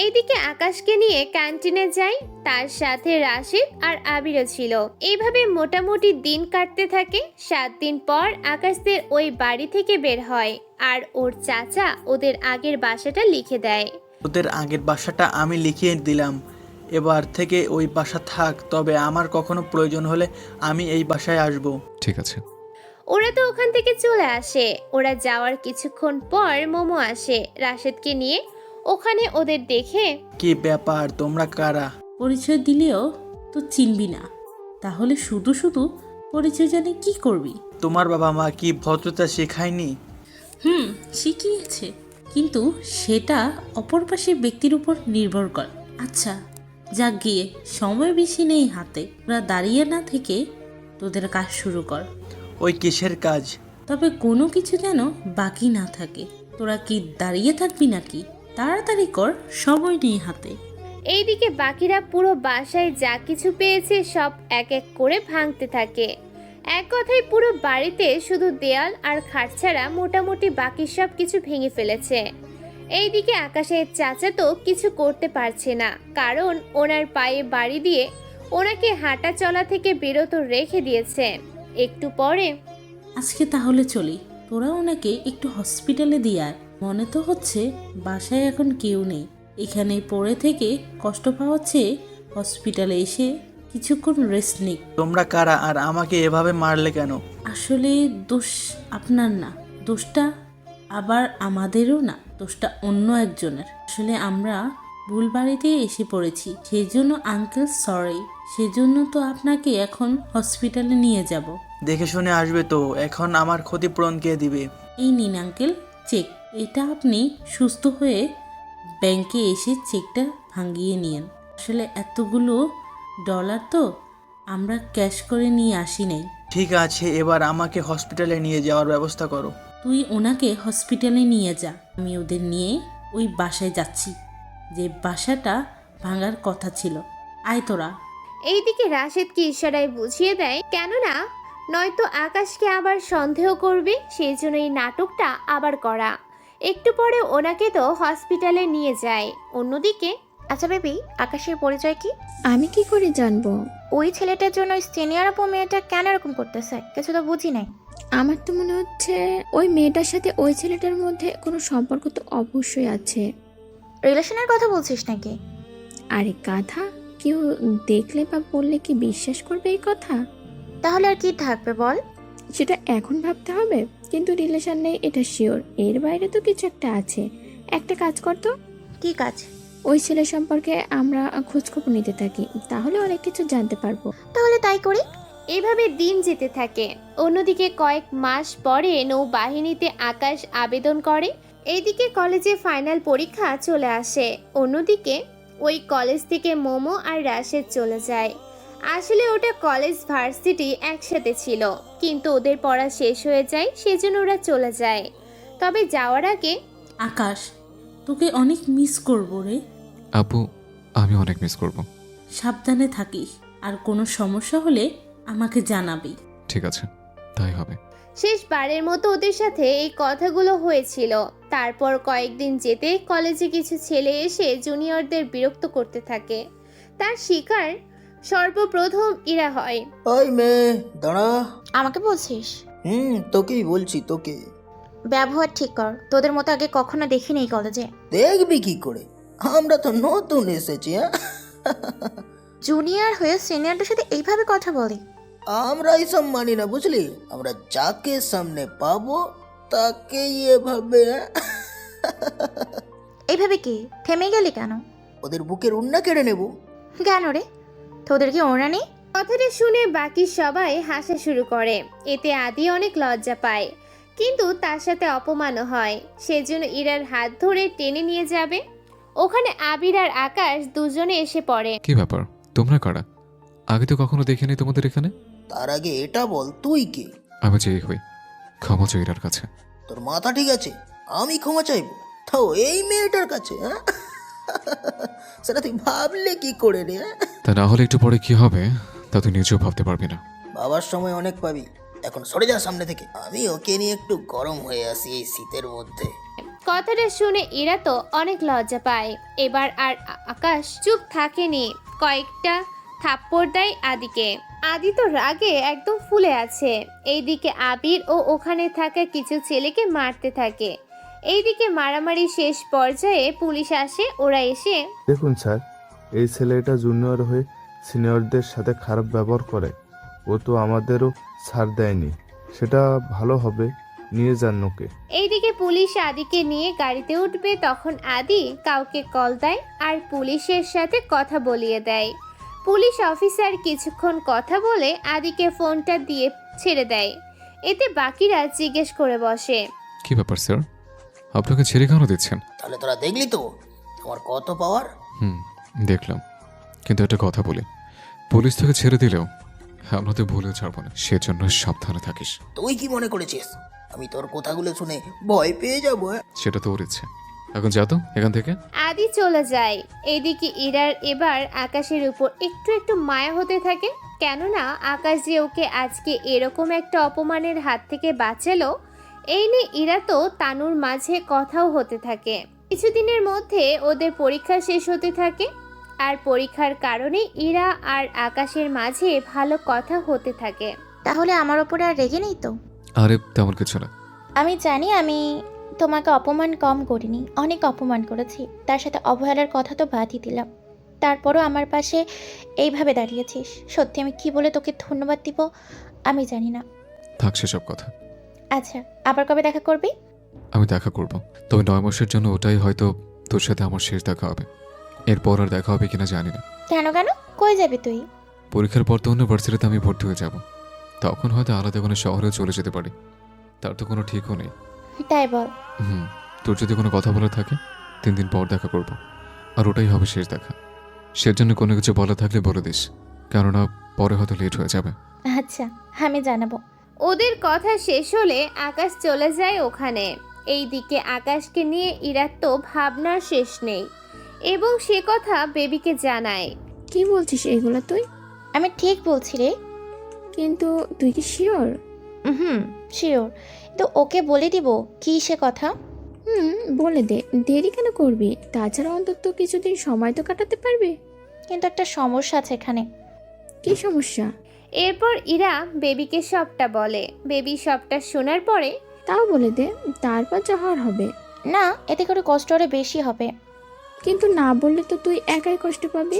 এইদিকে আকাশকে নিয়ে ক্যান্টিনে যাই। তার সাথে রাশিদ আর আবিরও ছিল। এইভাবে মোটামুটি দিন কাটতে থাকে। 7 দিন পর আকাশদের ওই বাড়ি থেকে বের হয় আর ওর চাচা ওদের আগের বাসাটা লিখে দেয়। ওদের আগের বাসাটা আমি লিখিয়ে দিলাম, এবার থেকে ওই বাসা থাক, তবে আমার কখনো প্রয়োজন হলে আমি এই বাসায় আসব। ঠিক আছে। ওরা তো ওখান থেকে চলে আসে। ওরা যাওয়ার কিছুক্ষণ পর মোমো আসে রাশেদকে নিয়ে। ওখানে ওদের দেখে, কি ব্যাপার, তোমরা কারা? পরিচয় দিলেও তো চিনবি না, তাহলে শুধু শুধু পরিচয় জানি কি করবি? তোমার বাবা মা কি ভদ্রতা শেখায়নি? শিখিয়েছে, কিন্তু সেটা অপর পাশের ব্যক্তির উপর নির্ভর করে। আচ্ছা যাক গিয়ে, সময় বেশি নেই হাতে, ওরা দাঁড়িয়ে না থেকে তোদের কাজ শুরু কর। ওই কিসের কাজ? তবে কোনো কিছু যেন বাকি না থাকে। তোরা কি দাঁড়িয়ে থাকবি নাকি? তাড়াতাড়ি কর, সময় নেই হাতে। এইদিকে বাকিরা পুরো বাসায় যা কিছু পেয়েছে সব এক এক করে ভাঙতে থাকে। এক কথায় পুরো বাড়িতে শুধু দেয়াল আর খাট ছাড়া মোটামুটি বাকি সব কিছু ভেঙে ফেলেছে। এইদিকে আকাশের চাচা তো কিছু করতে পারছে না, কারণ ওনার পায়ে বাড়ি দিয়ে ওনাকে হাঁটা চলা থেকে বিরত রেখে দিয়েছে। একটু পরে, আজকে তাহলে চলি, তোরা ওনাকে একটু হসপিটালে দিয়ে আয়। মনে তো হচ্ছে বাসায় এখন কেউ নেই, এখানে পড়ে থেকে কষ্ট পাওয়ার চেয়ে হসপিটালে এসে কিছুক্ষণ রেস্ট নিক। তোমরা কারা আর আমাকে এভাবে মারলে কেন? আসলে দোষ আপনার না, দোষটা আবার আমাদেরও না, দোষটা অন্য একজনের। আসলে আমরা ভুল বাড়িতে এসে পড়েছি, সেই জন্য আঙ্কেল সরি। সেজন্য তো আপনাকে এখন হসপিটালে নিয়ে যাব। দেখে শুনে আসবে তো, এখন আমার ক্ষতিপূরণ কে দিবে? এই নিন আঙ্কেল চেক, এটা আপনি সুস্থ হয়ে ব্যাংকে এসে চেকটা ভাঙিয়ে নিন। আসলে এতগুলো ডলার তো আমরা ক্যাশ করে নিয়ে আসি নাই। ঠিক আছে, এবার আমাকে হসপিটালে নিয়ে যাওয়ার ব্যবস্থা করো। তুই ওনাকে হসপিটালে নিয়ে যা, আমি ওদের নিয়ে ওই বাসায় যাচ্ছি, যে বাসাটা ভাঙার কথা ছিল। আয় তোরা। এইদিকে রাশেদকে ইশারায় বুঝিয়ে দেয়, কেননা নয়তো আকাশকে আবার সন্দেহ করবে, সেই জন্য এই নাটকটা আবার করা। একটু পরে ওনাকে তো হসপিটালে নিয়ে যায়। অন্যদিকে, আচ্ছা বেবি, আকাশের পরিচয় কি? আমি কি করে জানবো? ওই ছেলেটার জন্য সিনিয়র আপু মেয়েটা কেন এরকম করতেছে, কিছু তো বুঝি নাই। আমার তো মনে হচ্ছে ওই মেয়েটার সাথে ওই ছেলেটার মধ্যে কোনো সম্পর্ক তো অবশ্যই আছে। রিলেশনের কথা বলছিস নাকি? আরে গাধা, কেউ দেখলে বা বললে কি বিশ্বাস করবে এই কথা? তাহলে আর কি থাকবে বল? সেটা এখন ভাবতে হবে, কিন্তু রিলেশন নেই এটা শিওর। এর বাইরে তো কিছু একটা আছে। একটা কাজ করতো। কি কাজ? ওই ছেলে সম্পর্কে আমরা খোঁজখবর নিতে থাকি, তাহলে অনেক কিছু জানতে পারবো। তাহলে তাই করি। এইভাবে দিন যেতে থাকে। অন্যদিকে কয়েক মাস পরে নৌবাহিনীতে আকাশ আবেদন করে। এইদিকে কলেজে ফাইনাল পরীক্ষা চলে আসে। অন্যদিকে ওই কলেজ থেকে মোমো আর রাশেদ চলে যায়। আসলে ওটা কলেজ ভার্সিটি একসাথে ছিল, কিন্তু ওদের পড়া শেষ হয়ে যায়, সেজন্য ওরা চলে যায়। তবে যাওয়ার আগে আকাশ, তোকে অনেক মিস করব রে। আপু, আমি অনেক মিস করব। সাবধানে থাকিস, আর কোনো সমস্যা হলে আমাকে জানাবি। ঠিক আছে, তাই হবে। শেষবারের মতো ওদের সাথে এই কথাগুলো হয়েছিল। তারপর কয়েকদিন যেতে কলেজে কিছু ছেলে এসে জুনিয়রদের বিরক্ত করতে থাকে। তার শিকার সর্বপ্রথম ইরা হয়। ওই মেয়ে দাঁড়া। আমাকে বলছিস? তোকেই বলছি, তোকে। ব্যবহার ঠিক কর, তোদের মতো আগে কখনো দেখিনি এই কলেজে। দেখবি কি করে, আমরা তো নতুন এসেছি। হ্যাঁ, জুনিয়র হয়ে সিনিয়রদের সাথে এইভাবে কথা বলি? আমরা এইসব মানি না, বুঝলি? আমরা যাকে সামনে পাবো তাকেই এভাবে। এইভাবে কি থেমে গেলি কেন? ওদের বুকের উন্না কেড়ে নেব। কেন রে, তোদের কি ওরা নেই? কথাটা শুনে বাকি সবাই হাসা শুরু করে। এতে আদি অনেক লজ্জা পায়, কিন্তু তার সাথে অপমানও হয়। সেজন্য ইরার হাত ধরে টেনে নিয়ে যাবে। ওখানে আবির আর আকাশ দুজনে এসে পড়ে। কি ব্যাপার, তোমরা কারা? আগে তো কখনো দেখিনি তোমাদের এখানে। তার আগে এটা বল, তুই কে? আমি যেই হই, ক্ষমা চাই ইরার কাছে। তোর মাথা ঠিক আছে? আমি ক্ষমা চাইবো তো এই মেয়েটার কাছে? হ্যাঁ, সেটা তুই ভাবলে কি করে রে? তা না হলে একটু পরে কি হবে তা তুই নিজেও ভাবতে পারবি না। বাবার সময় অনেক পাবি, এখন সরে যা সামনে থেকে। আমি ওকে নিয়ে একটু গরম হয়ে আসি এই শীতের মধ্যে। কথাটা শুনে ইরা তো অনেক লজ্জা পায়। এবার আর আকাশ চুপ থাকেনি, কয়েকটা থাপ্পড় দেয় আদিকে। আদি তো রাগে একদম ফুলে আছে। এইদিকে আবির ও ওখানে থাকা কিছু ছেলেকে মারতে থাকে। এইদিকে মারামারি শেষ পর্যায়ে পুলিশ আসে। ওরা এসে, দেখুন স্যার, এই ছেলেটা জুনিয়র হয়ে সিনিয়রদের সাথে খারাপ ব্যবহার করে। ও তো আমাদেরও ছাড় দেয়নি, সেটা ভালো হবে, নিয়ে যান ওকে। এইদিকে পুলিশ আদিকে নিয়ে গাড়িতে উঠবে। তখন আদি কাউকে কল দেয় আর পুলিশের সাথে কথা বলিয়ে দেয়। পুলিশ অফিসার কিছুক্ষণ কথা বলে আদিকে ফোনটা দিয়ে ছেড়ে দেয়। এতে বাকিরা জিজ্ঞেস করে বসে, কি ব্যাপার স্যার, আপনাকে ছেড়ে কেন দিচ্ছেন? তাহলে তোরা দেখলি তো আমার কত পাওয়ার। দেখলাম, কিন্তু একটা কথা বলি, পুলিশ থেকে ছেড়ে দিলেও আমরা তো ভুলে ছাড়বো না, সেজন্য সাবধানে থাকিস। তুই কি মনে করেছিস আমি তোর কথাগুলো শুনে ভয় পেয়ে যাবো? সেটা তো ওর ইচ্ছে। এখন যা তো এখান থেকে। আদি চলে যায়। এদিকে ইরার এবার আকাশের উপর একটু একটু মায়া হতে থাকে, কেননা আকাশ যে ওকে আজকে এরকম একটা অপমানের হাত থেকে বাঁচালো, এই নিয়ে ইরা তো তানুর মাঝে কথাও হতে থাকে। কিছুদিনের মধ্যে ওদের পরীক্ষা শেষ হতে থাকে, আর পরীক্ষার কারণে ইরা আর আকাশের মাঝে ভালো কথা হতে থাকে। তাহলে আমার ওপরে আর রেগে নেই তো? আরে তেমন কিছু না। আমি জানি আমি তোমাকে অপমান কম করিনি, অনেক অপমান করেছি। তার সাথে অবহেলার কথা তো বাদই দিলাম, তারপরও আমার পাশে এইভাবে দাঁড়িয়েছিস। সত্যি আমি কি বলে তোকে ধন্যবাদ দিব আমি জানি না। থাক সেসব কথা। আচ্ছা, আবার কবে দেখা করবি? আমি দেখা করব, তবে 9 মাসের জন্য ওটাই হয়তো তোর সাথে আমার শেষ দেখা হবে। এরপর আর দেখা হবে কিনা জানি না। কেন কেন, কই যাবি তুই? পরীক্ষার পর তো অন্য ভার্সিটিতে আমি ভর্তি হয়ে যাব, তখন হয়তো আলাদা কোনো শহরেও চলে যেতে পারি, তার তো কোনো ঠিকও নেই। তাই বল। তোর যদি কোনো কথা বলার থাকে 3 দিন পর দেখা করব, আর ওটাই হবে শেষ দেখা। সেজন্য কোনো কিছু বলা থাকলে বলে দিস, কেননা পরে হয়তো লেট হয়ে যাবে। আচ্ছা, আমি জানাবো। ওদের কথা শেষ হলে আকাশ চলে যায় ওখানে। এইদিকে আকাশকে নিয়ে ইরার তো ভাবনার শেষ নেই, এবং সে কথা বেবিকে জানায়। কি বলছিস এগুলো তুই? আমি ঠিক বলছি রে। কিন্তু তুই কি শিওর? শিওর। তো ওকে বলে দিব কি সে কথা? বলে দে, দেরি কেন করবি? তাছাড়া অন্তত কিছুদিন সময় তো কাটাতে পারবি। কিন্তু একটা সমস্যা আছে এখানে। কি সমস্যা? এরপর ইরা বেবিকে সবটা বলে। বেবি সবটা শোনার পরে, তাও বলে দে, তারপর যা হওয়ার হবে। না, এতে করে কষ্ট আরো বেশি হবে। কিন্তু না বললে তো তুই একাই কষ্ট পাবি।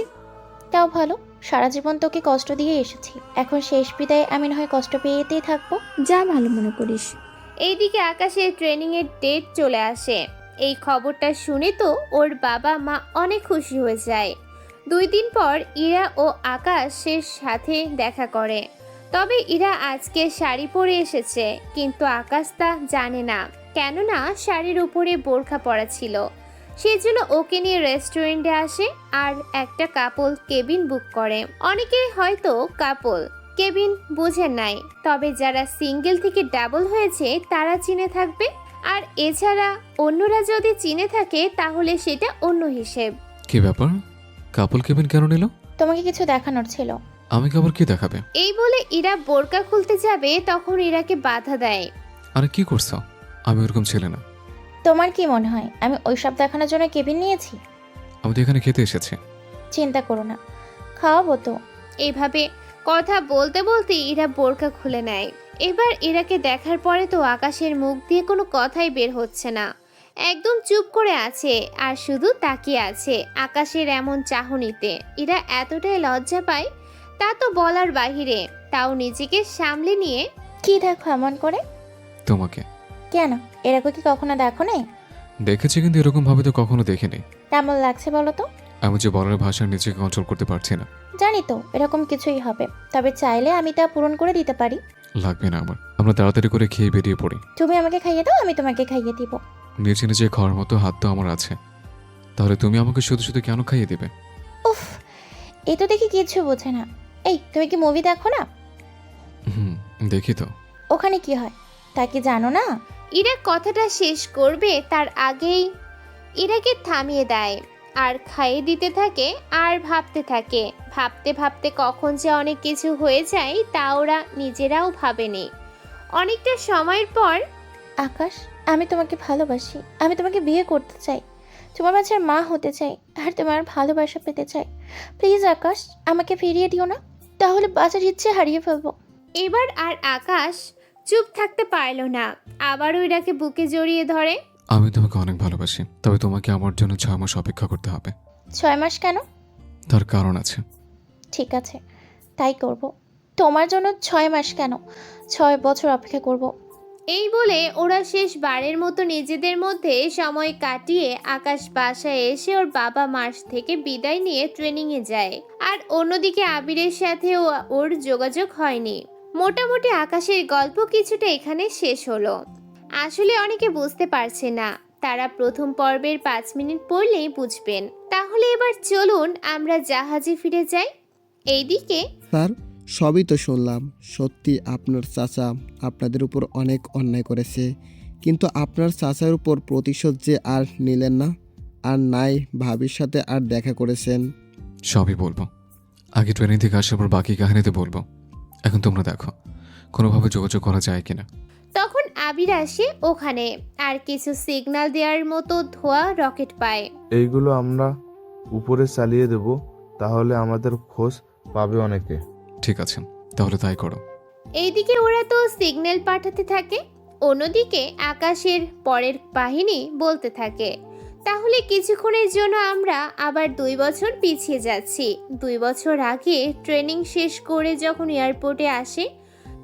তাও ভালো, সারা জীবন তোকে কষ্ট দিয়ে এসেছি, এখন শেষ বিদায় আমি না হয় কষ্ট পেয়েতেই থাকবো। যা ভালো মনে করিস। এইদিকে আকাশের ট্রেনিংয়ের ডেট চলে আসে। এই খবরটা শুনে তো ওর বাবা মা অনেক খুশি হয়ে যায়। 2 দিন পর ইরা ও আকাশের সাথে দেখা করে। তবে ইরা আজকে শাড়ি পরে এসেছে, কিন্তু আকাশ তা জানে না, কেননা শাড়ির উপরে বোরখা পরা ছিল। সেজন্য ওকে নিয়ে রেস্টুরেন্টে আসে আর একটা কাপল কেবিন বুক করে। অনেকেই হয়তো কাপল কেবিন বুঝেন নাই, তবে যারা সিঙ্গেল থেকে ডাবল হয়েছে তারা চিনে থাকবে। আর এছাড়া অন্যরা যদি চিনে থাকে তাহলে সেটা অন্য হিসেব। কি ব্যাপার, কাপল কেবিন কেন নিল? তোমাকে কিছু দেখানোর ছিল। আমাকে আবার কি দেখাবে? এই বলে ইরা বোরকা খুলতে যাবে, তখন ইরাকে বাধা দেয়। আরে কি করছো? আমি ওরকম ছেলে না। তোমার কি মনে হয় আমি ওইসব দেখানোর জন্য কেবিন নিয়েছি? আমি তো এখানে খেতে এসেছি। চিন্তা করো না, খাওয়াবো তো। এইভাবে কথা বলতে বলতে ইরা বোরকা খুলে নেয়। এবার ইরাকে দেখার পরে তো আকাশের মুখ দিয়ে কোনো কথাই বের হচ্ছে না, একদম চুপ করে আছে আর শুধু তাকিয়ে আছে আকাশের এমন চাহনিতে। ইরা এতটাই লজ্জা পায় তা তো বলার বাহিরে, তাও নিজেকে সামলে নিয়ে, কি দেখো এমন করে? তোমাকে। কেন, এরকম কি কখনো দেখো নাই? দেখেছি, কিন্তু এরকম ভাবে তো কখনো দেখিনি। কেমন লাগছে বলো তো? আমি যে বলার ভাষা নিজেকে কন্ট্রোল করতে পারছি না। জানি তো এরকম কিছুই হবে, তবে চাইলে আমি তা পূরণ করে দিতে পারি। লাগবে না আমার, আমরা তাড়াতাড়ি করে খেয়ে বেরিয়ে পড়ি। তুমি আমাকে খাইয়ে দাও, আমি তোমাকে খাইয়ে দিব। নিচে নিচে খাওয়ার মতো হাত তো আমার আছে, তাহলে তুমি আমাকে শুধু শুধু কেন খাইয়ে দেবে? উফ, এ তো দেখি কিছু বোঝে না। এই, তুমি কি মুভি দেখো না? দেখি তো। ওখানে কি হয় তা কি জানো না? ইরা কথাটা শেষ করবে তার আগেই ইরাকে থামিয়ে দেয় আর খাইয়ে দিতে থাকে আর ভাবতে থাকে। ভাবতে ভাবতে কখন যে অনেক কিছু হয়ে যায় তা ওরা নিজেরাও ভাবেনি। অনেকটা সময়ের পর, আকাশ, আমি তোমাকে ভালোবাসি, আমি তোমাকে বিয়ে করতে চাই, তোমার বাচ্চার মা হতে চাই আর তোমার ভালোবাসা পেতে চাই। প্লিজ আকাশ, আমাকে ফিরিয়ে দিও না, তাহলে বাঁচার ইচ্ছে হারিয়ে ফেলবো। এবার আর আকাশ চুপ থাকতে পারল না, আবারও ইরাকে বুকে জড়িয়ে ধরে। আমি তোমাকে অনেক ভালোবাসি, তবে তোমাকে আমার জন্য 6 মাস অপেক্ষা করতে হবে। 6 মাস কেন? তার কারণ আছে। ঠিক আছে, তাই করব। তোমার জন্য 6 মাস কেন, 6 বছর অপেক্ষা করব। এই বলে ওরা শেষবারের মতো নিজেদের মধ্যে সময় কাটিয়ে আকাশ বাসায় এসে ওর বাবা মার থেকে বিদায় নিয়ে ট্রেনিংয়ে যায়। আর অন্যদিকে আবিরের সাথেও ওর যোগাযোগ হয়নি। মোটামুটি আকাশের গল্প কিছুটা এখানে শেষ হলো। আসলে অনেকে বুঝতে পারছে না, তারা প্রথম পর্বের 5 মিনিট পড়লেই বুঝবেন। তাহলে এবার চলুন আমরা জাহাজে ফিরে যাই। এইদিকে স্যার, সবই তো শুনলাম। সত্যি আপনার চাচা আপনাদের উপর অনেক অন্যায় করেছে, কিন্তু আপনার চাচার উপর প্রতিশোধ যে আর নিলেন না, আর নাই ভাবির সাথে আর দেখা করেছেন। সবই বলবো, আগে ট্রেনিং থেকে আসার পর বাকি কাহিনীতে বলবো। এখন তোমরা দেখো কোনোভাবে যোগাযোগ করা যায় কিনা। তখন আবির আসে ওখানে আর কিছু সিগন্যাল দেওয়ার মতো ধোয়া রকেট পায়। এইগুলো আমরা উপরে চালিয়ে দেব, তাহলে আমাদের খোঁজ পাবে অনেকে। ঠিক আছে, তাহলে তাই করো। এইদিকে ওরা তো সিগন্যাল পাঠাতে থাকে, অন্যদিকে আকাশের পরের বাহিনী বলতে থাকে। তাহলে কিছুক্ষণের জন্য আমরা আবার 2 বছর পিছিয়ে যাচ্ছি। 2 বছর আগে ট্রেনিং শেষ করে যখন এয়ারপোর্টে আসে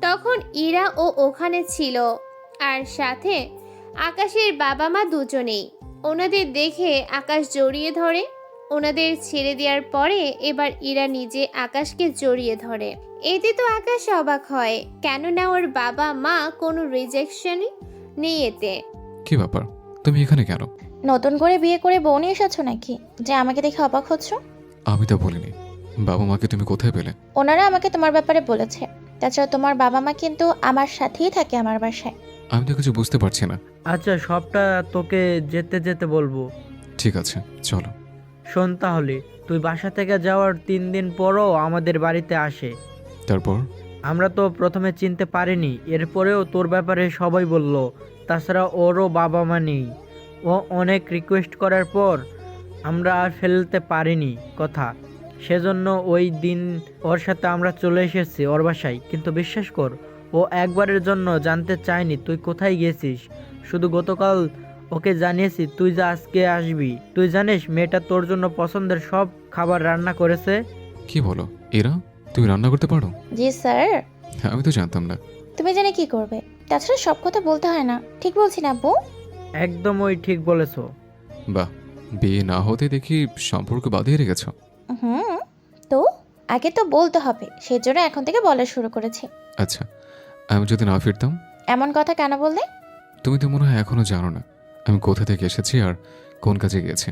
তখন ইরা ও ওখানে ছিল, আর সাথে আকাশের বাবা মা দুজনেই। ওনাদের দেখে আকাশ জড়িয়ে ধরে। ওনাদের ছেড়ে দেওয়ার পরে এবার ইরা নিজে আকাশকে জড়িয়ে ধরে। এতে তো আকাশ অবাক হয়, কেননা ওর বাবা মা কোনো রিজেকশনই নেই এতে। কি ব্যাপার, তুমি এখানে কেন? নতুন করে বিয়ে করে বউ নিয়ে এসেছো নাকি যে আমাকে দেখে অবাক হচ্ছ? আমি তো বলিনি। বাবা মাকে তুমি কোথায় পেলে? ওনারা আমাকে তোমার ব্যাপারে বলেছে। তাছাড়া তোমার বাবা মা কিন্তু আমার সাথেই থাকে আমার বাসায়। আমি তো কিছু বুঝতে পারছি না। আচ্ছা, সবটা তোকে যেতে যেতে বলবো। ঠিক আছে, চলো। শোন তাহলে, তুই বাসা থেকে যাওয়ার 3 দিন পরও আমাদের বাড়িতে আসে। তারপর? আমরা তো প্রথমে চিনতে পারিনি, এরপরেও তোর ব্যাপারে সবাই বলল। তাছাড়া ওরও বাবা মা নেই। ও অনেক রিকোয়েস্ট করার পর আমরা আর ফেলতে পারিনি কথা, সেজন্য ওই দিন ওর সাথে আমরা চলে এসেছি ওর বাসায়। কিন্তু বিশ্বাস কর, ও একবারের জন্য জানতে চায়নি তুই কোথায় গেছিস। শুধু গতকাল ওকে জানিয়েছি তুই যে আজকে আসবি। তুই জানিস মেয়েটা তোর জন্য পছন্দের সব খাবার রান্না করেছে। কি বলো এরা, তুমি রান্না করতে পারো? জি স্যার। আমি তো জানতাম না। তুমি জেনে কি করবে? তাছাড়া সব কথা বলতে হয় না, ঠিক বলছি না বউ? একদম ওই ঠিক বলেছো। বাহ, বিয়ে না হতে দেখি সম্পর্ক বাঁধিয়ে রেখেছো। তো আগে তো বলতে হবে, সেজন্য এখন থেকে বলা শুরু করেছি। আচ্ছা, আমি যদি না ফিরতাম? এমন কথা কেন বললে? তুমি তো মনে হয় এখনো জানো না আমি কোথা থেকে এসেছি আর কোন কাজে গিয়েছে?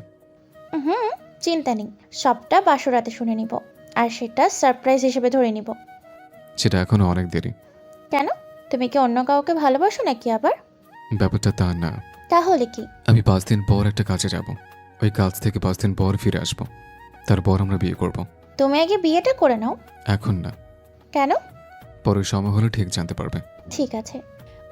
হুম, চিন্তা নেই, সবটা বাসরাতে শুনে নিব, আর সেটা সারপ্রাইজ হিসেবে ধরে নিব। সেটা এখনো অনেক দেরি। কেন? তুমি কি অন্য কাউকে ভালোবাসো নাকি আবার? ব্যাপারটা তা না। তাহলে কি? আমি 5 দিন পর একটা কাজে যাব। ওই কাজ থেকে 5 দিন পর ফিরে আসব। তারপর আমরা বিয়ে করব। তুমি আগে বিয়েটা করে নাও। এখন না, কেন? পরে সময় হলে ঠিক জানতে পারবে। ঠিক আছে।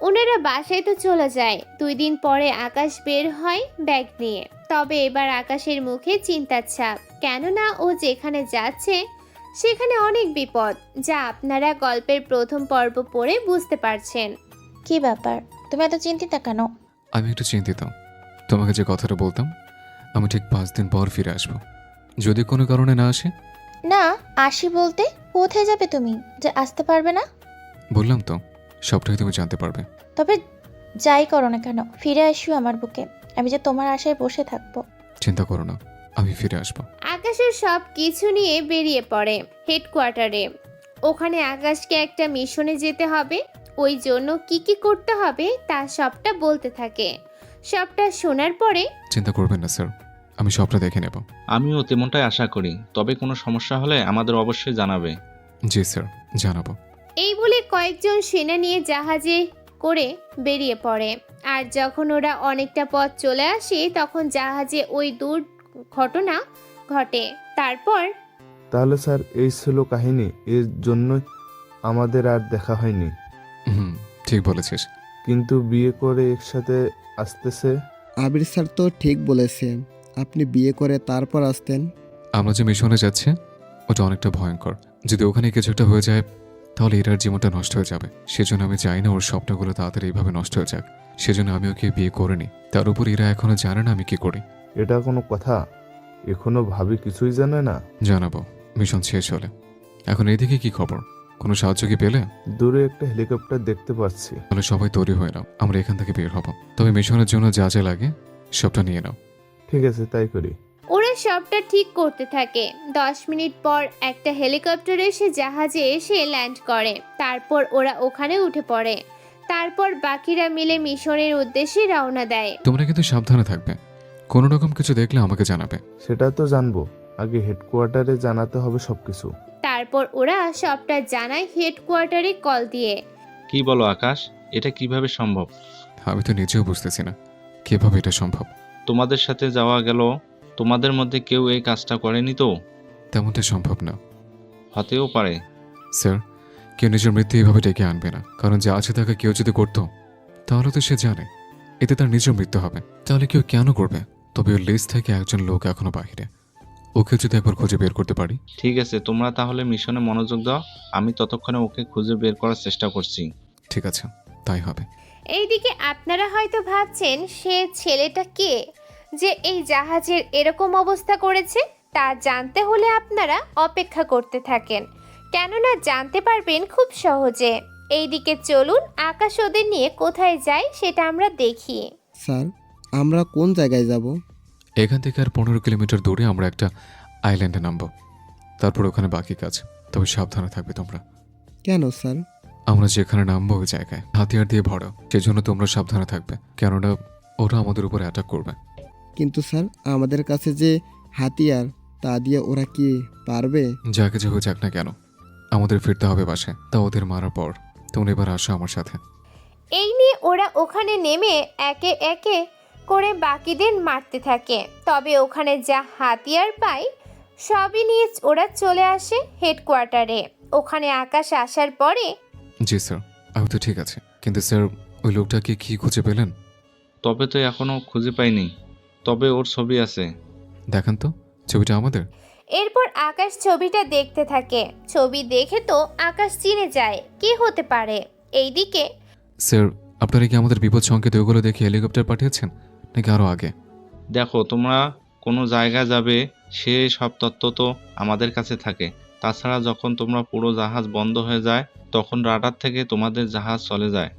ওনারা বাসায় তো চলে যায়। 2 দিন পরে আকাশ বের হয় ব্যাগ নিয়ে। তবে এবার আকাশের মুখে চিন্তার ছাপ, কেননা ও যেখানে যাচ্ছে সেখানে অনেক বিপদ, যা আপনারা গল্পের প্রথম পর্ব পড়ে বুঝতে পারছেন। কি ব্যাপার, তুমি এত চিন্তিত কেন? আমি একটু চিন্তিত। তোমাকে যে কথাটা বলতাম, আমি ঠিক 5 দিন পর ফিরে আসব। যদি কোনো কারণে না আসে? না, আসি বলতে কোথায় যাবে তুমি যে আসতে পারবে না? বললাম তো, সবটাই তুমি জানতে পারবে। তবে যাই করো না কেন, ফিরে আসিও আমার বুকে। আমি যে তোমার আশায় বসে থাকবো। চিন্তা করো না, আমি ফিরে আসব। আকাশের সব কিছু নিয়ে বেরিয়ে পড়ে হেডকোয়ার্টারে। ওখানে আকাশকে একটা মিশনে যেতে হবে, ওই জন্য কি কি করতে হবে তা সবটা বলতে থাকে। সবটা শোনার পরে চিন্তা করবেন না স্যার, আমি সবটা দেখে নেব। আমিও তেমনটাই আশা করি, তবে কোনো সমস্যা হলে আমাদের অবশ্যই জানাবে। জি স্যার, জানাবো। এই বলে কয়েকজন সেনা নিয়ে জাহাজে করে বেরিয়ে পড়ে। আর যখন ওরা অনেকটা পথ চলে আসে তখন জাহাজে ওই দুর্ঘটনা ঘটে। তারপর তাহলে স্যার এই ছিল কাহিনী, এর জন্যই আমাদের আর দেখা হয়নি। হুম, ঠিক বলেছিস। কিন্তু বিয়ে করে একসাথে আসতেছে। আবির স্যার তো ঠিক বলেছে, আপনি বিয়ে করে তারপর আসতেন। আমরা যে মিশনে যাচ্ছি ওটা অনেকটা ভয়ঙ্কর। যদি ওখানে কিছু একটা হয়ে যায় তাহলে এরার জীবনটা নষ্ট হয়ে যাবে। সেজন্য আমি চাই না ওর স্বপ্নগুলো তাড়াতাড়ি এইভাবে নষ্ট হয়ে যাক। সেজন্য আমি ওকে বিয়ে করিনি। তার উপর এরা এখনো জানে না আমি কি করি। এটা কোনো কথা? এখনো ভাবি কিছুই জানে না? জানাবো মিশন শেষ হলে। এখন এইদিকে কি খবর? কোনো সাহায্য কি পেলে? দূরে একটা হেলিকপ্টার দেখতে পাচ্ছি। তাহলে সবাই তৈরি হয়ে নাও, আমরা এখান থেকে বের হব। তবে মিশনের জন্য যা যা লাগে সবটা নিয়ে নাও। ঠিক আছে, তাই করি। ওরা সবটা ঠিক করতে থাকে। 10 মিনিট পর একটা হেলিকপ্টার এসে জাহাজে এসে ল্যান্ড করে। তারপর ওরা ওখানে উঠে পড়ে। তারপর বাকিরা মিলে মিশনের উদ্দেশ্যে রওনা দেয়। তোমরা কিন্তু সাবধানে থাকবে, কোনো রকম কিছু দেখলে আমাকে জানাবে। সেটা তো জানবো, আগে হেডকোয়ার্টারে জানাতে হবে সবকিছু। তারপর ওরা সবটা জানায় হেডকোয়ার্টারে কল দিয়ে। কি বলো আকাশ, এটা কিভাবে সম্ভব? আমি তো নিজেও বুঝতেছি না কিভাবে এটা সম্ভব। তোমাদের সাথে যাওয়া গেল, তোমাদের মধ্যে কেউ এই কাজটা করেনি তো? তেমনটা সম্ভব না। হতেও পারে। স্যার, কেউ নিজের মৃত্যু এইভাবে ডেকে আনবে না, কারণ যা আছে তাকে কেউ যদি করতো তাহলে তো সে জানে এতে তার নিজের মৃত্যু হবে। তাহলে কেউ কেন করবে? তবে ওর লিস্ট থেকে একজন লোক এখনো বাহিরে, ওকে যদি একবার খুঁজে বের করতে পারি। ঠিক আছে, তোমরা তাহলে মিশনে মনোযোগ দাও, আমি ততক্ষণে ওকে খুঁজে বের করার চেষ্টা করছি। ঠিক আছে, তাই হবে। এইদিকে আপনারা হয়তো ভাবছেন সে ছেলেটা কে যে এই জাহাজের এরকম অবস্থা করেছে। তা জানতে হলে আপনারা অপেক্ষা করতে থাকেন, কেননা জানতে পারবেন খুব সহজে। এইদিকে চলুন আকাশ ওদের নিয়ে কোথায় যায় সেটা আমরা দেখি। স্যার, আমরা কোন জায়গায় যাব? এখান থেকে আর 15 কিলোমিটার দূরে আমরা একটা আইল্যান্ডে নামবো। তারপর ওখানে বাকি কাজ। তবে সাবধানে থাকবে তোমরা। কেন স্যার? আমরা যেখানে নামবো ওই জায়গায় হাতিয়ার দিয়ে ভরা, সেজন্য তোমরা সাবধানে থাকবে, কেননা ওরা আমাদের উপর অ্যাটাক করবে। কিন্তু স্যার, আমাদের কাছে যে হাতিয়ার, তা দিয়ে ওরা কি পারবে? যা কিছু হয়ে যাক না কেন, আমাদের ফিরতে হবে বাসায়। তা ওদের মারার পর তোমরা এবার আসো আমার সাথে। এই নিয়ে ওরা ওখানে নেমে একে একে করে বাকিদের মারতে থাকে। তবে ওখানে যা হাতিয়ার পায় সবই নিয়ে ওরা চলে আসে হেডকোয়ার্টারে। ওখানে আকাশ আসার পরে, জি স্যার, আমি তো ঠিক আছে, কিন্তু স্যার ওই লোকটাকে কি খুঁজে পেলেন? তবে তো এখনো খুঁজে পাইনি, তবে ওর ছবি আছে। দেখান তো ছবিটা আমাদের। এরপর আকাশ ছবিটা দেখতে থাকে। ছবি দেখে তো আকাশ চিনে যায় কে হতে পারে। এইদিকে স্যার, আপনারা কি আমাদের বিপদ সংকেত ওগুলো দেখে হেলিকপ্টার পাঠিয়েছেন নাকি আরও আগে? দেখো, তোমরা কোনো জায়গায় যাবে সে সব তথ্য তো আমাদের কাছে থাকে। তাছাড়া যখন তোমরা পুরো জাহাজ বন্ধ হয়ে যায় তখন রাডার থেকে তোমাদের জাহাজ চলে যায়।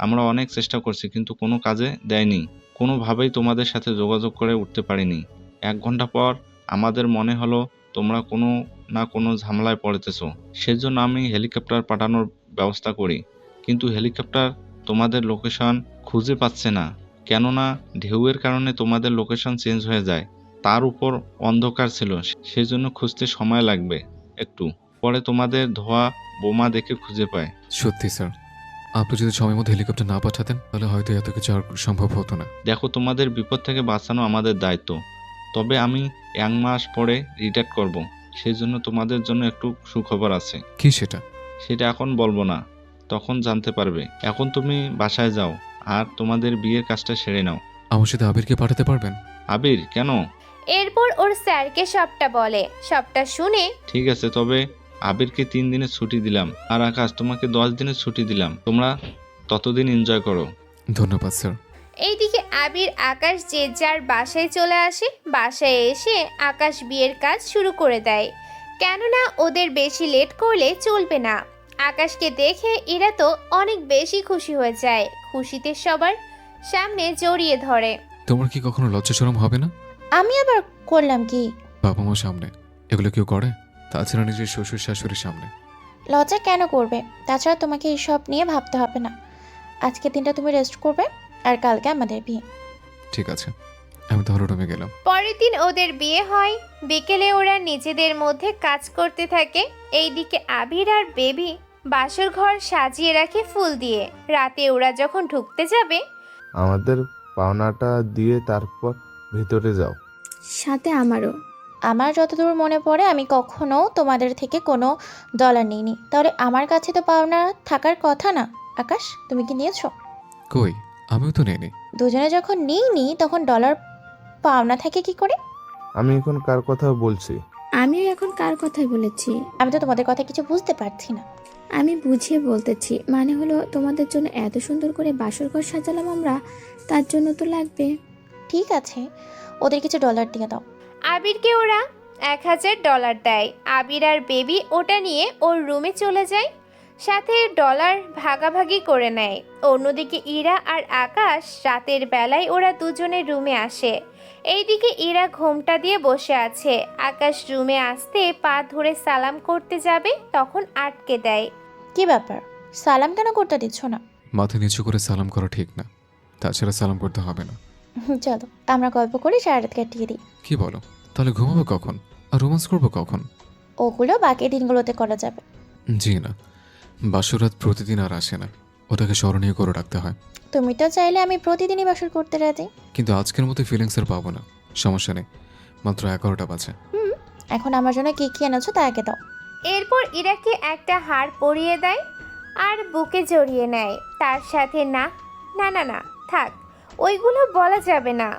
আমরা অনেক চেষ্টা করছি কিন্তু কোনো কাজে দেয়নি, কোনোভাবেই তোমাদের সাথে যোগাযোগ করে উঠতে পারিনি। 1 ঘন্টা পর আমাদের মনে হলো তোমরা কোনো না কোনো ঝামেলায় পড়েতেছো। সেজন্য আমি হেলিকপ্টার পাঠানোর ব্যবস্থা করি, কিন্তু হেলিকপ্টার তোমাদের লোকেশন খুঁজে পাচ্ছে না। কেননা ঢেউয়ের কারণে তোমাদের লোকেশন চেঞ্জ হয়ে যায়। তার উপর অন্ধকার ছিল, সেজন্য খুঁজতে সময় লাগবে একটু। পরে তোমাদের ধোয়া বোমা দেখে খুঁজে পায়। সত্যি স্যার, আপনি যদি সময় মতো হেলিকপ্টার না পাঠাতেন তাহলে হয়তো এত কিছু আর সম্ভব হতো না। দেখো, তোমাদের বিপদ থেকে বাঁচানো আমাদের দায়িত্ব। তবে আমি 1 মাস পরে রিটায়ার করব। সেই জন্য তোমাদের জন্য একটু সুখবর আছে। কি সেটা? সেটা এখন বলবো না, তখন জানতে পারবে। এখন তুমি বাসায় যাও আর তোমাদের বিয়ের কাজটা সেরে নাও। আমার সাথে আবিরকে পাঠাতে পারবেন? আবির কেন? এরপর ওর স্যারকে সবটা বলে। সবটা শুনে ঠিক আছে, তবে আবিরকে 3 দিনের ছুটি দিলাম, আর আকাশ তোমাকে 10 দিনের ছুটি দিলাম। তোমরা ততদিন এনজয় করো। ধন্যবাদ স্যার। এইদিকে আবির আকাশ যে যার বাসায় চলে আসে। বাসায় এসে আকাশ বিয়ের কাজ শুরু করে দেয়, কেননা ওদের বেশি লেট করলে চলবে না। আকাশকে দেখে এরা তো অনেক বেশি খুশি হয়ে যায়, খুশিতে সবার সামনে জড়িয়ে ধরে। তোমার কি কখনো লজ্জা শরম হবে না? আমি আবার করলাম কি? বাবা মার সামনে এগুলো কেউ করে? তাছাড়া নিজের শ্বশুর শাশুড়ির সামনে। লজ্জা কেন করবে? তাছাড়া তোমাকে এইসব নিয়ে ভাবতে হবে না। আজকের দিনটা তুমি রেস্ট করবে, আর কালকে আমাদের বিয়ে। ঠিক আছে, আমি তাহলে রুমে গেলাম। পরের দিন ওদের বিয়ে হয়। বিকেলে ওরা নিজেদের মধ্যে কাজ করতে থাকে। এইদিকে আবির আর বেবি বাসর ঘর সাজিয়ে রাখে ফুল দিয়ে। রাতে ওরা যখন ঢুকতে যাবে, আমাদের পাওনাটা দিয়ে তারপর ভেতরে যাও। সাথে আমারও। আমার যতদূর মনে পড়ে আমি কখনো তোমাদের থেকে কোনো ডলার নিইনি। তাহলে আমার কাছে তো পাওনা থাকার কথা না। আকাশ, তুমি কি নিয়েছো? কই, আমিও তো নেইনি। দুজনে যখন নিইনি তখন ডলার পাওনা থাকে কি করে? আমি এখন কার কথা বলছি? আমিও এখন কার কথাই বলেছি? আমি তো তোমাদের কথা কিছু বুঝতে পারছি না। আমি বুঝিয়ে বলতেছি, মানে হলো তোমাদের জন্য এত সুন্দর করে বাসর ঘর সাজালাম আমরা, তার জন্য তো লাগবে। ঠিক আছে, ওদের কিছু ডলার দিয়ে দাও। আবিরকে ওরা $1000 দেয়। আবির আর বেবি ওটা নিয়ে ওর রুমে চলে যায়, সাথে ডলার ভাগাভাগি করে নেয়। অন্যদিকে ইরা আর আকাশ রাতের বেলায় ওরা দুজনের রুমে আসে। এইদিকে ইরা ঘোমটা দিয়ে বসে আছে। আকাশ রুমে আসতে পা ধরে সালাম করতে যাবে, তখন আটকে দেয়। কি ব্যাপার, সালাম কেন করতে দিচ্ছ না? মাথা নিচু করে সালাম করা ঠিক না, তাছাড়া সালাম করতে হবে না। চলো আমরা গল্প করে সারা রাত কাটিয়ে দিই। কি বলো? তাহলে ঘুমাবো কখন আর রোমান্স করবো কখন? ওগুলো বাকি দিনগুলোতে করা যাবে। জি না, বাসরাত প্রতিদিন আর আসে না, ওটাকে স্মরণীয় করে রাখতে হয়। তুমি তো চাইলে আমি প্রতিদিনই বাসর করতে রাজি। কিন্তু আজকের মতো ফিলিংস আর পাবো না। সমস্যা নেই, মাত্র 11টা বাজে। এখন আমার জন্য কি কি এনেছো তা আগে দাও। এরপর ইরাকে একটা হার পরিয়ে দেয় আর বুকে জড়িয়ে নেয়। তার সাথে না না না না থাক, ওইগুলো বলা যাবে না।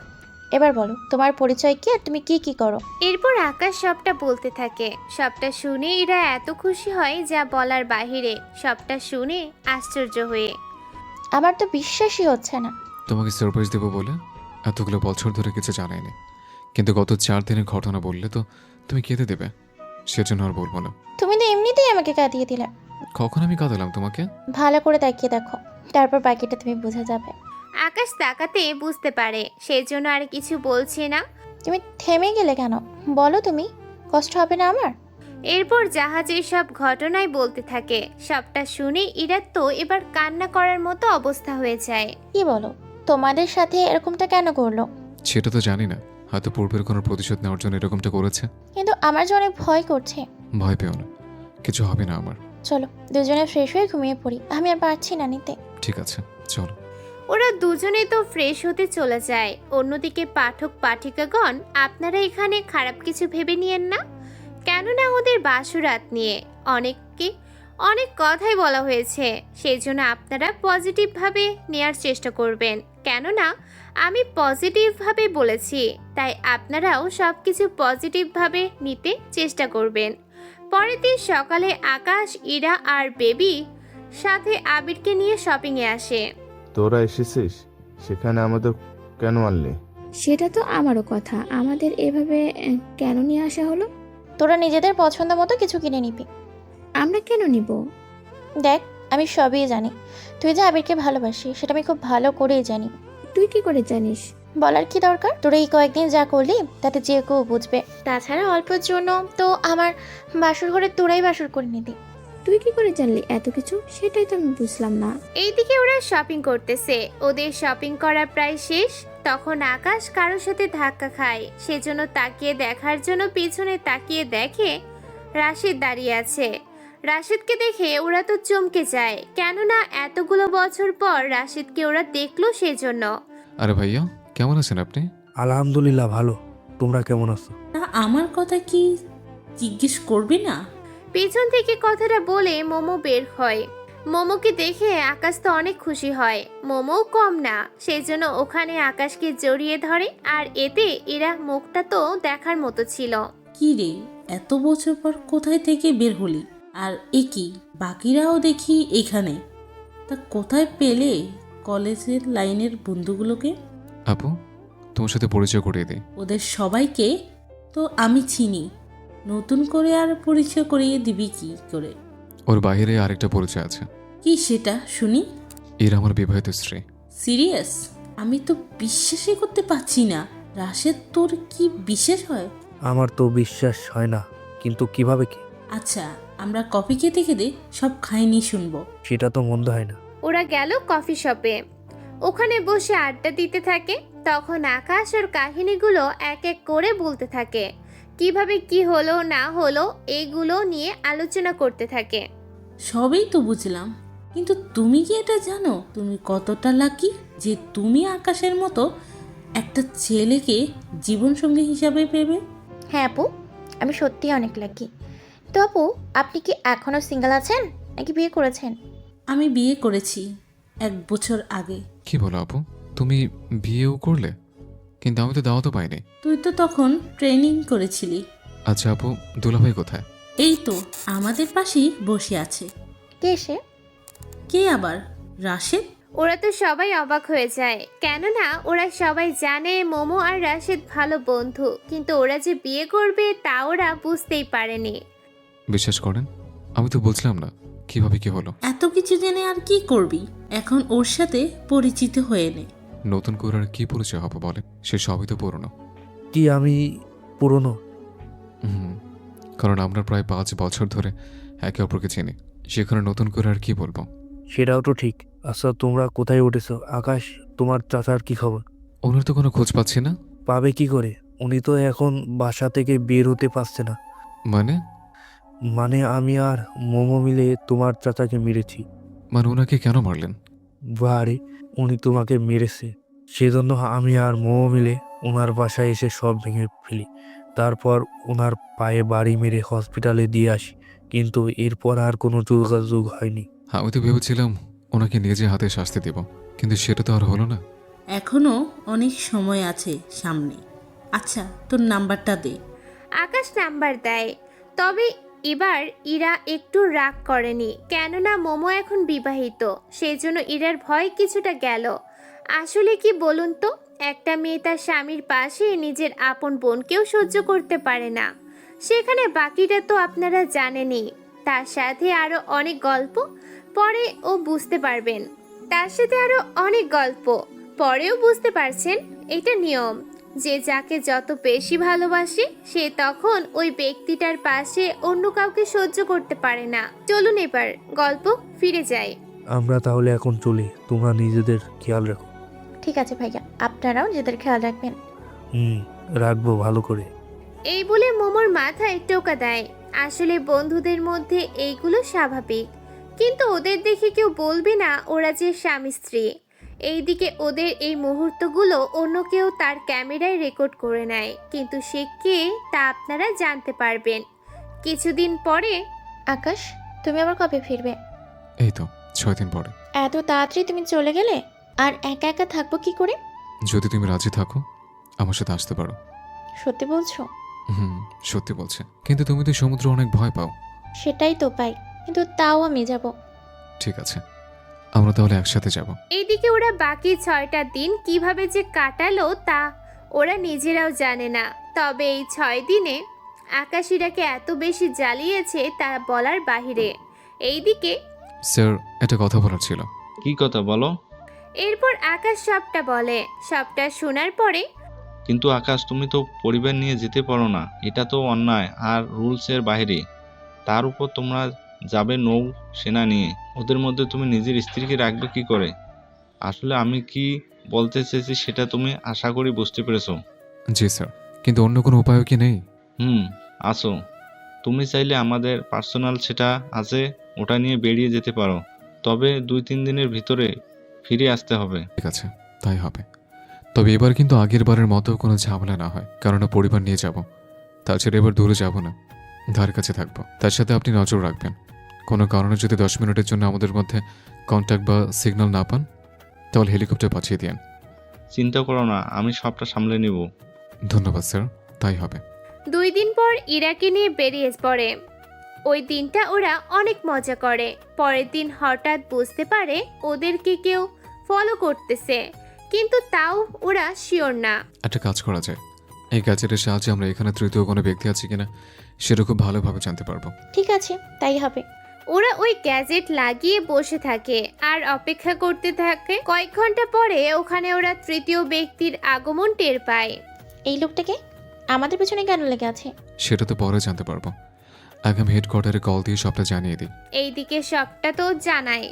এবার বলো তোমার পরিচয় কি আর তুমি কি কি করো? এরপর আকাশ সবটা বলতে থাকে। সবটা শুনে ইরা এত খুশি হয় যা বলার বাহিরে। সবটা শুনে আশ্চর্য হয়ে। আমার তো বিশ্বাসই হচ্ছে না। তোমাকে সারপ্রাইজ দেবো বলে এতগুলো বছর ধরে কিছু জানাইনি, কিন্তু গত 4 দিনের ঘটনা বললে তো তুমি কেঁদে দেবে, সেজন্য আর বলবো না। তুমি তো এমনিতেই আমাকে কাঁদিয়ে দিলে। কখন আমি কাঁদালাম তোমাকে? ভালো করে তাকিয়ে দেখো, তারপর বাকিটা তুমি বুঝে যাবে। আকাশ তাকাতে বুঝতে পারে, সেজন্য আর কিছু বলছে না। তুমি থেমে গেলে কেন? বলো, তুমি কষ্ট হবে না আমার? এরপর জাহাজের সব ঘটনাই বলতে থাকে। সবটা শুনে ইরার তো এবার কান্না করার মতো অবস্থা হয়ে যায়। কি বলো, তোমাদের সাথে এরকমটা কেন করলো? সেটা তো জানি না, হয়তো পূর্বের কোনো প্রতিশোধ নেওয়ার জন্য এরকমটা করেছে। কিন্তু আমার যে অনেক ভয় করছে। ভয় পেও না, কিছু হবে না আমার। চলো দুজনে ফ্রেশ হয়ে ঘুমিয়ে পড়ি, আমি আর পারছি না নিতে। ঠিক আছে চলো। ওরা দুজনে তো ফ্রেশ হতে চলে যায়। অন্যদিকে পাঠক পাঠিকাগণ, আপনারা এখানে খারাপ কিছু ভেবে নিয়েন না, কেননা ওদের বাসরাত নিয়ে অনেক কথাই বলা হয়েছে। সেই জন্য আপনারা পজিটিভভাবে নেয়ার চেষ্টা করবেন, কেননা আমি পজিটিভভাবে বলেছি, তাই আপনারাও সব কিছু পজিটিভভাবে নিতে চেষ্টা করবেন। পরের দিন সকালে আকাশ, ইরা আর বেবি সাথে আবিরকে নিয়ে শপিংয়ে আসে। তোরা এসেছিস, সেখানে আমাদের কেন আনলি? সেটা তো আমারও কথা, আমাদের এভাবে কেন নিয়ে আসা হলো? তোরা নিজেদের পছন্দ মতো কিছু কিনে নিবি। আমরা কেন নিব? দেখ, আমি সবই জানি, তুই যে আবিরকে ভালোবাসি সেটা আমি খুব ভালো করেই জানি। তুই কি করে জানিস? বলার কি দরকার? তোরা এই কয়েকদিন যা করলি তাতে যে কেউ বুঝবে। তাছাড়া অল্পের জন্য তো আমার বাসর ঘরে তোরাই বাসর করে নিবি। তুই কি করে জানলি এত কিছু? সেটাই তো আমি বুঝলাম না। এইদিকে ওরা শপিং করতেছে। ওদের শপিং করা প্রায় শেষ। তখন আকাশ কারোর সাথে ধাক্কা খায়। সেজন্য তাকিয়ে দেখার জন্য পিছনে তাকিয়ে দেখে রাশিদ দাঁড়িয়ে আছে। রাশিদকে দেখে ওরা তো চমকে যায়, কেননা এতগুলো বছর পর রাশিদকে ওরা দেখলো সেজন্য। আরে ভাইয়া, কেমন আছেন আপনি? আলহামদুলিল্লাহ ভালো। তোমরা কেমন আছো? তা আমার কথা কি জিজ্ঞেস করবি না? পিছন থেকে কথাটা বলে মোমো বের হয়। মোমোকে দেখে আকাশ তো অনেক খুশি হয়। মোমোও কম না, সেই জন্য ওখানে আকাশকে জড়িয়ে ধরে। আর এতে এরা মুখটা তো দেখার মতো ছিল। কি রে, এত বছর পর কোথায় থেকে বের হলি? আর এ কি, বাকিরাও দেখি এখানে। তা কোথায় পেলে কলেজের লাইনের বন্ধুগুলোকে? আপু, তোমার সাথে পরিচয় করিয়ে দিই। ওদের সবাইকে তো আমি চিনি, নতুন করে আর পরিচয় করিয়ে দিবি কি করে? ওর বাইরে আরেকটা পরিচয় আছে। কি সেটা শুনি। এরা আমার বিবাহিত স্ত্রী। সিরিয়াস? আমি তো বিশ্বাসই করতে পারছি না। রাশেদ, তোর কি বিশেষ হয়? আমার তো বিশ্বাস হয় না, কিন্তু কিভাবে কি? আচ্ছা, আমরা কফি খেতে খেতে সব খাইনি শুনবো। সেটা তো মন্দ হয় না। ওরা গেল কফি শপে। ওখানে বসে আড্ডা দিতে থাকে। তখন আকাশ ওর কাহিনীগুলো এক এক করে বলতে থাকে। কিভাবে কি হলো না হলো এইগুলো নিয়ে আলোচনা করতে থাকে। সবই তো বুঝলাম, কিন্তু তুমি কি এটা জানো তুমি কতটা লাকি যে তুমি আকাশের মতো একটা ছেলেকে জীবনসঙ্গী হিসাবে পেবে? হ্যাঁ আপু, আমি সত্যি অনেক লাকি। তো আপু, আপনি কি এখনো সিঙ্গেল আছেন নাকি বিয়ে করেছেন? আমি বিয়ে করেছি 1 বছর আগে। কি বলো আপু, তুমি বিয়েও করলে? কিন্তু আমি তো দাওয়াতও পাইনি। তুই তো তখন ট্রেনিং করেছিলি। আচ্ছা আপু, দুলাভাই কোথায়? এই তো আমাদের পাশেই বসে আছে। কে সে? কে আবার? রাশেদ? ওরা তো সবাই অবাক হয়ে যায়, কেননা ওরা সবাই জানে মোমো আর রাশেদ ভালো বন্ধু, কিন্তু ওরা যে বিয়ে করবে তা ওরা বুঝতেই পারেনি। বিশ্বাস করেন, আমি তো বুঝলাম না কিভাবে কি হলো। এত কিছু জেনে আর কি করবি? এখন ওর সাথে পরিচিত হয়ে নে। নতুন করে আর কি পরিচয় হবে বলে? সে সবই তো পুরনো। কি আমি পুরনো? কারণ আমরা প্রায় 5 বছর ধরে একে অপরকে চিনি। সেখানে নতুন করে আর কি বলবো? সেটাও তো ঠিক। আচ্ছা, তোমরা কোথায় উঠেছো? আকাশ, তোমার চাচার কি খবর? ওনার তো কোনো খোঁজ পাচ্ছি না। পাবে কি করে? উনি তো এখন বাসা থেকে বের হতে পারছে না। মানে আমি আর মোমো মিলে তোমার চাচাকে মেরেছি। মানে ওনাকে কেন মারলেন? বারে, উনি তোমাকে মেরেছে। সেজন্য আমি আর মোমো মিলে ওনার বাসায় এসে সব ভেঙে ফেলি। তারপর ওনার পায়ে বাড়ি মেরে হসপিটালে দিয়ে আসি, কিন্তু এরপর আর কোনো যোগাযোগ হয়নি। আমি তো ভেবেছিলাম ওনাকে নিজে হাতে শাস্তি দেব, কিন্তু সেটা তো আর হলো না। এখনো অনেক সময় আছে সামনে। আচ্ছা, তোর নাম্বারটা দে। আকাশ নাম্বার দেয়। তবে এবার ইরা একটু রাগ করেনি, কেননা মোমো এখন বিবাহিত। সেই জন্য ইরার ভয় কিছুটা গেল। আসলে কি বলুন তো, একটা মেয়ে তার স্বামীর পাশে নিজের আপন বোনকেও সহ্য করতে পারে না। সেখানে বাকিটা তো আপনারা জানেনই। তার সাথে আরো অনেক গল্প পরে ও বুঝতে পারবেন। তার সাথে আরো অনেক গল্প পরেও বুঝতে পারছেন। এটা নিয়ম যে যাকে যত বেশি ভালোবাসে সে তখন ওই ব্যক্তিটার পাশে অন্য কাউকে সহ্য করতে পারে না। চলুন এবার গল্প ফিরে যাই। আমরা তাহলে এখন চলি। তোমরা নিজেদের খেয়াল রাখো। ঠিক আছে ভাইয়া, আপনারাও নিজেদের খেয়াল রাখবেন। রাখবো ভালো করে। এই বলে মোমোর মাথায় টোকা দেয়। আসলে বন্ধুদের মধ্যে এইগুলো স্বাভাবিক, কিন্তু ওদের দেখে কেউ বলবে না ওরা যে স্বামী স্ত্রী। এইদিকে ওদের এই মুহূর্তগুলো অন্য কেউ তার ক্যামেরায় রেকর্ড করে নেয়, কিন্তু সে কে তা আপনারা জানতে পারবেন কিছুদিন পরে। আকাশ, তুমি আবার কবে ফিরবে? এই তো 6 দিন পরে। এত তাড়াতাড়ি তুমি চলে গেলে? আর একা একা থাকবো কি করে? যদি তুমি রাজি থাকো আমার সাথে আসতে পারো। সত্যি বলছো? সত্যি বলছে। কিন্তু তুমি তো সমুদ্র অনেক ভয় পাও। সেটাই তো পাই, কিন্তু তাও আমি যাব। ঠিক আছে, আমরা তাহলে একসাথে যাব। এইদিকে ওরা বাকি 6টা দিন কিভাবে যে কাটালো তা ওরা নিজেরাও জানে না। তবে এই 6 দিনে আকাশ ইরাকে এত বেশি জ্বালিয়েছে তা বলার বাহিরে। এইদিকে স্যার, একটা কথা বলার ছিল। কি কথা বলো? এরপর আকাশ সবটা বলে। সবটা শোনার পরে কিন্তু আকাশ, তুমি তো পরিবার নিয়ে যেতে পারো না, এটা তো অন্যায় আর রুলসের বাইরে। তার উপর তোমরা যাবে নৌ সেনা নিয়ে। ওদের মধ্যে তুমি নিজের স্ত্রীকে রাখবে কি করে? আসলে আমি কি বলতে চেয়েছি সেটা তুমি আশা করি বুঝতে পেরেছো। জি স্যার, কিন্তু অন্য কোনো উপায়ও কি নেই? আসো। তুমি চাইলে আমাদের পার্সোনাল সেটা আছে, ওটা নিয়ে বেরিয়ে যেতে পারো। তবে 2-3 দিনের ভিতরে ফিরে আসতে হবে। ঠিক আছে, তাই হবে। তবে এবার কিন্তু আগের বারের মতো কোনো ঝামেলা না হয়, কারণ পরিবার নিয়ে যাব। তাছাড়া এবার দূরে যাব না, ধার কাছে থাকবো। তার সাথে আপনি নজর রাখবেন, কোনো কারণে যদি 10 মিনিটের জন্য আমাদের মধ্যে কন্ট্যাক্ট বা সিগন্যাল না পান, তাহলে হেলিকপ্টার পাঠিয়ে দিন। চিন্তা করো না, আমি সবটা সামলে নিব। ধন্যবাদ স্যার, তাই হবে। 2 দিন পর ইরাকে নিয়ে বেরিয়ে পড়ে। ওই দিনটা ওরা অনেক মজা করে। পরের দিন হঠাৎ বুঝতে পারে ওদেরকে কেউ ফলো করতেছে, কিন্তু তাও ওরা শিওর না। একটা কাজ করা যায়, এই গ্যাজেটের সাহায্যে আমরা এখানে তৃতীয় কোনো ব্যক্তি আছে কিনা সেটা খুব ভালোভাবে জানতে পারবো। ঠিক আছে, তাই হবে। ওরা ওই গ্যাজেট লাগিয়ে বসে থাকে আর অপেক্ষা করতে থাকে। কয়েক ঘন্টা পরে ওখানে ওরা তৃতীয় ব্যক্তির আগমন টের পায়। এই লোকটাকে আমাদের পেছনে কেন লেগে আছে? সেটা তো পরে জানতে পারবো, আগে আমি হেডকোয়ার্টারে কল দিয়ে সবটা জানিয়ে দিই। এইদিকে সবটা তো জানায়,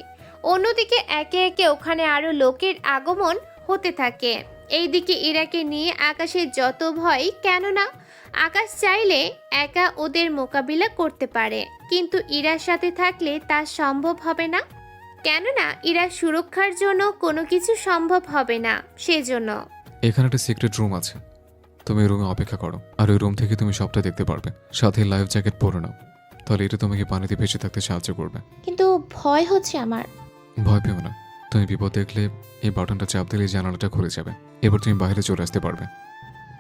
অন্যদিকে একে একে ওখানে আরো লোকের আগমন হতে থাকে। এইদিকে ইরাকে নিয়ে আকাশের যত ভয়, কেননা আকাশ চাইলে একা ওদের মোকাবিলা করতে পারে, কিন্তু ইরার সাথে থাকলে তা সম্ভব হবে না। কেননা ইরার সুরক্ষার জন্য কোনো কিছু সম্ভব হবে না, সেজন্য। এখানে একটা সিক্রেট রুম আছে, তুমি এই রুমে অপেক্ষা করো, আর ওই রুম থেকে তুমি সবটা দেখতে পারবে। সাথে লাইফ জ্যাকেট পরে নাও, তাহলে এটা তোমাকে পানিতে ভেসে থাকতে সাহায্য করবে। কিন্তু ভয় হচ্ছে আমার। ভয় পেও না, তুমি বিপদ দেখলে এই বাটনটা চাপ দিলে জানালাটা খুলে যাবে। এবার তুমি বাইরে চলে আসতে পারবে।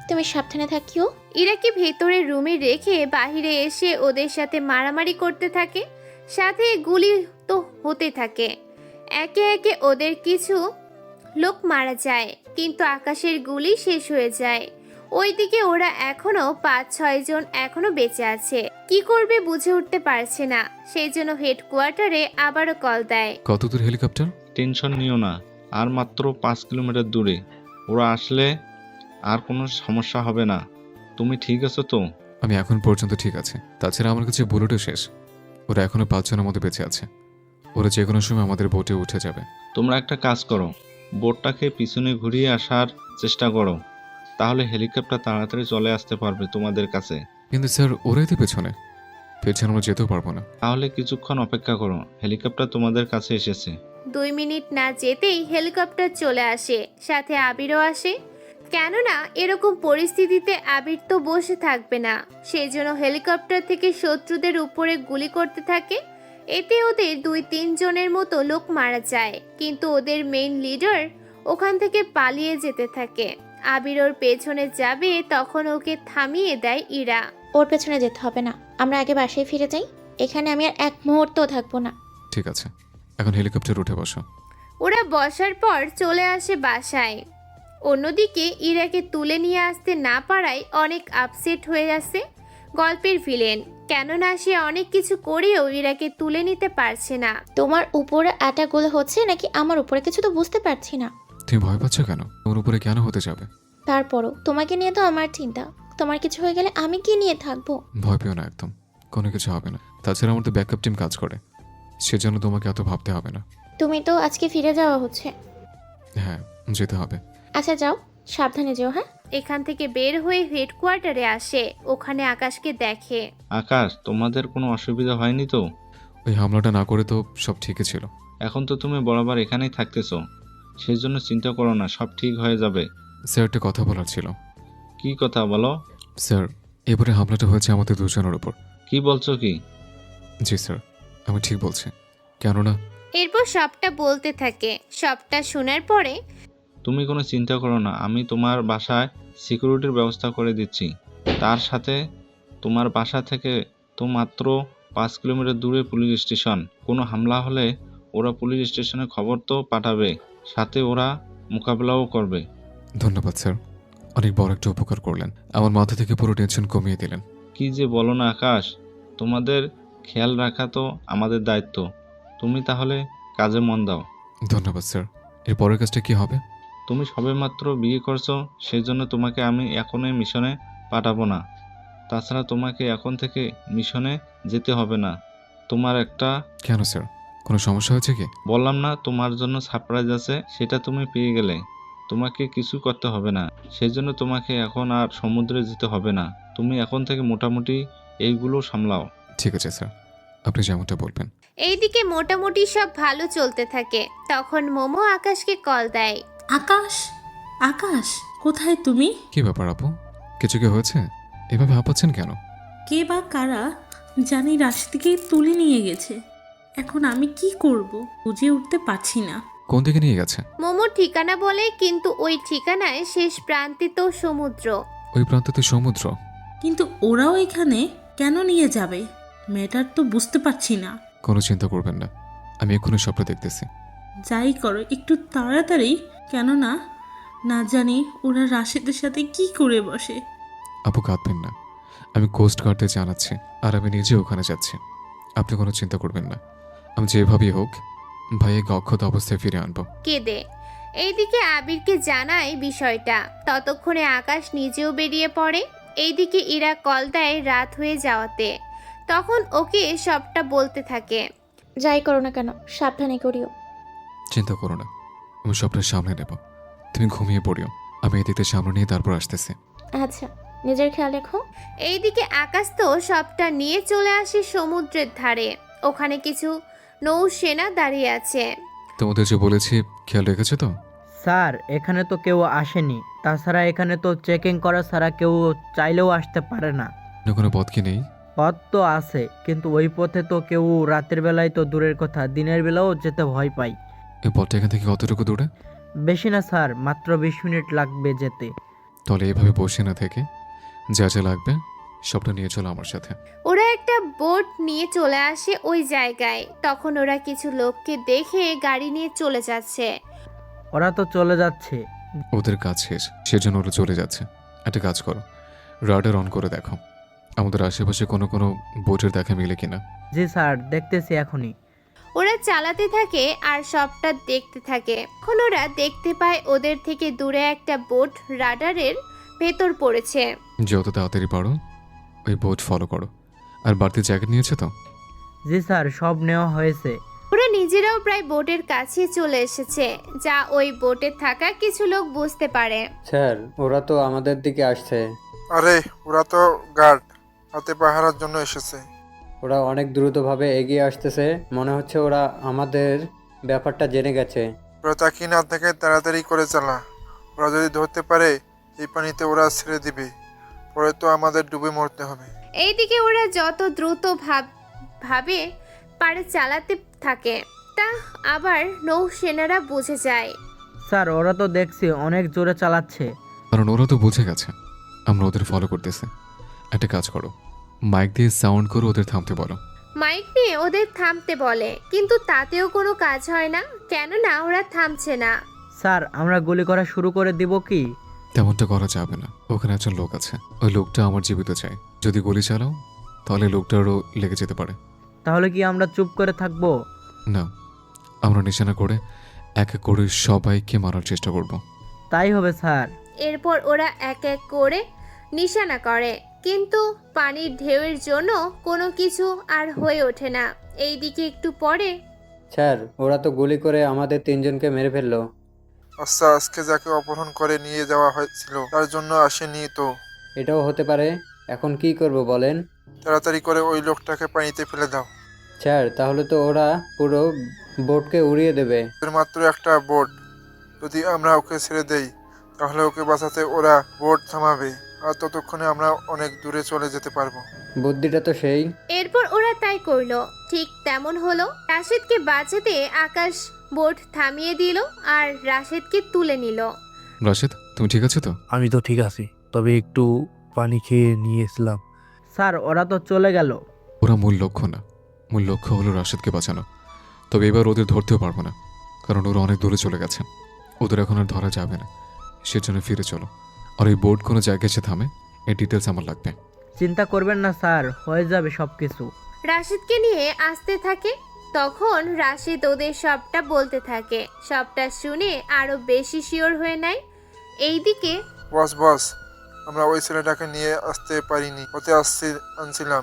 তুমি সাবধানে থাকিও। ইরাকে ভেতরের রুমে রেখে বাইরে এসে ওদের সাথে মারামারি করতে থাকে, সাথে গুলি তো হতে থাকে। একে একে ওদের কিছু লোক মারা যায়, কিন্তু আকাশের গুলি শেষ হয়ে যায়। ওইদিকে ওরা এখনো 5-6 জন এখনো বেঁচে আছে। কি করবে বুঝে উঠতে পারছে না, সেই জন্য হেডকোয়ার্টারে আবারও কল দেয়। কত দূর হেলিকপ্টার? টেনশন নিও না, আর মাত্র 5 কিলোমিটার দূরে। ওরা আসলে আর কোনো সমস্যা হবে না। তুমি ঠিক আছো তো? আমি এখন পর্যন্ত ঠিক আছে। তাছাড়া আমার কাছে বুলেটও শেষ। ওরা এখনো 5 জনের মতো বেঁচে আছে। ওরা যে কোনো সময় আমাদের বোটে উঠে যাবে। তোমরা একটা কাজ করো, বোটটাকে পিছনে ঘুরিয়ে আসার চেষ্টা করো, তাহলে হেলিকপ্টার তাড়াতাড়ি চলে আসতে পারবে তোমাদের কাছে। কিন্তু স্যার, ওরাই তো পেছনে আমরা যেতেও পারবো না। তাহলে কিছুক্ষণ অপেক্ষা করো, হেলিকপ্টার তোমাদের কাছে এসেছে। 2 মিনিট না যেতেই হেলিকপ্টার চলে আসে, সাথে আবিরও আসে। কেননা এরকম পরিস্থিতিতে আবির তো বসে থাকবে না, সেই জন্য হেলিকপ্টার থেকে শত্রুদের উপরে গুলি করতে থাকে। এতে ওদের 2-3 জনের মতো লোক মারা যায়, কিন্তু ওদের মেইন লিডার ওখান থেকে পালিয়ে যেতে থাকে। আবির ওর পেছনে যাবে, তখন ওকে থামিয়ে দেয় ইরা। ওর পেছনে যেতে হবে না, আমরা আগে বাসায় ফিরে যাই। এখানে আমি আর এক মুহূর্তও থাকবো না। ঠিক আছে, এখন হেলিকপ্টার উঠে বসো। ওরা বসার পর চলে আসে বাসায়। অন্যদিকে ইরাকে তুলে নিয়ে আসতে না পারায় অনেক আপসেট হয়ে আছে গল্পের ভিলেন, কেননা সে অনেক কিছু করেও ইরাকে তুলে নিতে পারছে না। তোমার উপরে অ্যাটাকগুলো হচ্ছে নাকি আমার উপরে, কিছু তো বুঝতে পারছি না। তুমি ভয় পাচ্ছ কেন? তোমার উপরে কেন হতে যাবে? তারপরও তোমাকে নিয়ে তো আমার চিন্তা। তোমার কিছু হয়ে গেলে আমি কি নিয়ে থাকবো? ভয় পেও না, একদম কোনো কিছু হবে না। তাছাড়া আমাদের ব্যাকআপ টিম কাজ করে, সেজন্য তোমাকে এত ভাবতে হবে না। তুমি তো আজকে ফিরে যাওয়া হচ্ছে। হ্যাঁ, যেতে হবে। আচ্ছা যাও, সাবধানে যেও। হ্যাঁ। এখান থেকে বের হয়ে হেডকোয়ার্টারে আসে, ওখানে আকাশকে দেখে। আকাশ, তোমাদের কোনো অসুবিধা হয়নি তো? ওই হামলাটা না করে তো সব ঠিকই ছিল। এখন তো তুমি বরাবর এখানেই থাকতেছো, সেই জন্য চিন্তা করো না, সব ঠিক হয়ে যাবে। স্যার, একটা কথা বলার ছিল। কি কথা বলো? স্যার, এবারে হামলাটা হয়েছে আমাদের দুজনের উপর। কি বলছো কি? জি স্যার, আমি ঠিক বলছি। কেননা এরপর সবটা বলতে থাকে। সবটা শোনার পরে তুমি কোনো চিন্তা করো না, আমি তোমার বাসায় সিকিউরিটির ব্যবস্থা করে দিচ্ছি। তার সাথে তোমার বাসা থেকে তো মাত্র 5 কিলোমিটার দূরে পুলিশ স্টেশন। কোনো হামলা হলে ওরা পুলিশ স্টেশনে খবর তো পাঠাবে, সাথে ওরা মোকাবেলাও করবে। ধন্যবাদ স্যার, অনেক বড় একটা উপকার করলেন। আমার মাথা থেকে পুরো টেনশন কমিয়ে দিলেন। কি যে বলো না আকাশ, তোমাদের খেয়াল রাখা তো আমাদের দায়িত্ব। তুমি তাহলে কাজে মন দাও। ধন্যবাদ স্যার। এর পরের কাজটা কি হবে? তুমি সবেমাত্র বিয়ে করছো, সেই জন্য তোমাকে আমি এখনই মিশনে পাঠাবো না। তাছাড়া তোমাকে এখন থেকে মিশনে যেতে হবে না। তোমার একটা কেন স্যার, কোনো সমস্যা হয়েছে কি? বললাম না তোমার জন্য সারপ্রাইজ আছে, সেটা তুমি পেয়ে গেলে। তোমাকে কিছু করতে হবে না, সেই জন্য তোমাকে এখন আর সমুদ্রে যেতে হবে না। তুমি এখন থেকে মোটামুটি এইগুলো সামলাও। ঠিক আছে স্যার, আপনি যেমনটা বলবেন। এইদিকে মোটামুটি সব ভালো চলতে থাকে। তখন মোমো আকাশকে কল দেয়। আকাশ, আকাশ, কোথায় তুমি? কি ব্যাপার আপু, কিছু কি হয়েছে? এভাবে হাঁপাচ্ছেন কেন? কে বা কারা জানি রাশিদকে তুলে নিয়ে গেছে। এখন আমি কি করব বুঝে উঠতে পারছি না। কোন দিকে নিয়ে গেছে? মোমো ঠিকানা বলে, কিন্তু ওই ঠিকানায় শেষ প্রান্তে তো সমুদ্র। ওই প্রান্তে তো সমুদ্র। কিন্তু ওরাও এখানে কেন নিয়ে যাবে? মেয়েটার তো বুঝতে পারছি না। কোনো চিন্তা করবেন না, আমি এক্ষুনি সবটা দেখতেছি। যাই করো একটু তাড়াতাড়ি, কেননা না জানি ওরা রাশিদের সাথে কি করে বসে। আপু কাঁদবেন না, আমি কোস্ট গার্ডে জানাচ্ছি, আর আমি নিজে ওখানে যাচ্ছি। আপনি কোনো চিন্তা করবেন না, আমি যেভাবেই হোক ভাইয়াকে অক্ষত অবস্থায় ফিরে আনবো। কেঁদে এইদিকে আবিরকে জানায় বিষয়টা। ততক্ষণে আকাশ নিজেও বেরিয়ে পড়ে। এইদিকে ইরা কল দেয় রাত হয়ে যাওয়াতে। তখন ওকে সবটা বলতে থাকে। যাই করো না কেন সাবধানে করিও। চিন্তা করো না, আমি সবটা সামলে নেব। তুমি ঘুমিয়ে পড়িও, আমি এদিকে সামনে নিয়ে তারপর আসতেছি। আচ্ছা, নিজের খেয়াল রেখো। এইদিকে আকাশ তো সবটা নিয়ে চলে আসে সমুদ্রের ধারে। ওখানে কিছু নৌসেনা দাঁড়িয়ে আছে। তোমাদের যে বলেছি খেয়াল রেখেছো তো? স্যার, এখানে তো কেউ আসেনি। তাছাড়া এখানে তো চেকিং করা ছাড়া কেউ চাইলেও আসতে পারে না। কোনো পথ কি নেই? পথ তো আছে, কিন্তু ওই পথে তো কেউ রাতের বেলায় তো দূরের কথা, দিনের বেলাও যেতে ভয় পাই। এই পথটা এখান থেকে কতটুকু দূরে? বেশি না স্যার, মাত্র 20 মিনিট লাগবে যেতে। তাহলে এভাবে বসে না থেকে যা যা লাগবে সবটা নিয়ে চলো আমার সাথে। ওরা একটা বোট নিয়ে চলে আসে ওই জায়গায়। তখন ওরা কিছু লোককে দেখে গাড়ি নিয়ে চলে যাচ্ছে। ওরা তো চলে যাচ্ছে। ওদের কাজ শেষ, সেজন্য ওরা চলে যাচ্ছে। একটা কাজ করো, রাডার অন করে দেখো আমাদের আশেপাশে কোনো বোটের দেখা মিলে কিনা। জি স্যার, দেখতেছি এখনই। ওরা চালাতে থাকে আর সবটা দেখতে থাকে। এখন ওরা দেখতে পায় ওদের থেকে দূরে একটা বোট রাডারের ভেতর পড়েছে। যত তাড়াতাড়ি পারো ওই বোট ফলো করো। আর বাড়তি জ্যাকেট নিয়েছো তো? জি স্যার, সব নেওয়া হয়েছে। ওরা নিজেরাও প্রায় বোটের কাছে চলে এসেছে, যা ওই বোটে থাকা কিছু লোক বুঝতে পারে। স্যার, ওরা তো আমাদের দিকে আসছে। আরে ওরা তো গার্ড, হাতে পাহারার জন্য এসেছে। ওরা অনেক দ্রুতভাবে এগিয়ে আসতেছে, মনে হচ্ছে ওরা আমাদের ব্যাপারটা জেনে গেছে। ওরা তাকিয়ে না থেকে তাড়াতাড়ি করে চালা। ওরা যদি ধরতে পারে এই পানিতে ওরা ছেড়ে দিবে, পরে তো আমাদের ডুবে মরতে হবে। এইদিকে ওরা যত দ্রুত ভাবে পারে চালাতে থাকে, তা আবার নৌসেনারা বুঝে যায়। স্যার, ওরা তো দেখছি অনেক জোরে চালাচ্ছে। কারণ ওরা তো বুঝে গেছে আমরা ওদের ফলো করতেছি। একটা কাজ করো, মাইক দিয়ে সাউন্ড করে ওদের থামতে বলো। মাইক নিয়ে ওদের থামতে বলে, কিন্তু তাতেও কোনো কাজ হয় না, কেননা ওরা থামছে না। স্যার, আমরা গুলি করা শুরু করে দিব কি? তেমনটা করা যাবে না, ওখানে একজন লোক আছে, ওই লোকটা আমার জীবিত চাই। যদি গুলি চালাও তাহলে লোকটারও লেগে যেতে পারে। তাহলে কি আমরা চুপ করে থাকবো? না, আমরা নিশানা করে এক এক করে সবাইকে মারার চেষ্টা করব। তাই হবে স্যার। এরপর ওরা এক এক করে নিশানা করে, কিন্তু পানির ঢেউয়ের জন্য কোনো কিছু আর হয়ে ওঠে না। এইদিকে একটু পরে, স্যার, ওরা তো গুলি করে আমাদের 3 জনকে মেরে ফেললো। আচ্ছা, আজকে যাকে অপহরণ করে নিয়ে যাওয়া হয়েছিল তার জন্য আসেনি তো? এটাও হতে পারে। এখন কি করব বলেন? তাড়াতাড়ি করে ওই লোকটাকে পানিতে ফেলে দাও। স্যার, তাহলে তো ওরা পুরো বোটকে উড়িয়ে দেবে। এর মাত্র একটা বোট, যদি আমরা ওকে ছেড়ে দেই তাহলে ওকে বাঁচাতে ওরা বোট থামাবে, আর ততক্ষণে আমরা অনেক দূরে চলে যেতে পারবো। বুদ্ধিটা তো সেই। এরপর ওরা তাই করলো। ঠিক তেমন হলো। রাশেদকে বাঁচাতে আকাশ বোট থামিয়ে দিল আর রাশেদকে তুলে নিল। রাশেদ, তুমি ঠিক আছো তো? আমি তো ঠিক আছি, তবে একটু পানি খেয়ে নিয়েছিলাম। স্যার, ওরা তো চলে গেল। ওরা মূল লক্ষ্য না, মূল লক্ষ্য হলো রাশেদকে বাঁচানো। তবে এবার ওদের ধরতেও পারবো না, কারণ ওরা অনেক দূরে চলে গেছে। ওদের এখন আর ধরা যাবে না, সেজন্য ফিরে চলো। আর এই বোর্ড কোনো জায়গায় এসে থামে, এই ডিটেলস আমার লাগবে। চিন্তা করবেন না স্যার, হয়ে যাবে সব কিছু। রাশেদকে নিয়ে আসতে থাকে। তখন রাশেদ ওদের সবটা বলতে থাকে। সবটা শুনে আরো বেশি শিওর হয়ে নেয়। এইদিকে, বস, আমরা ওই ছেলেটাকে নিয়ে আসতে পারিনি, ওতে আনছিলাম,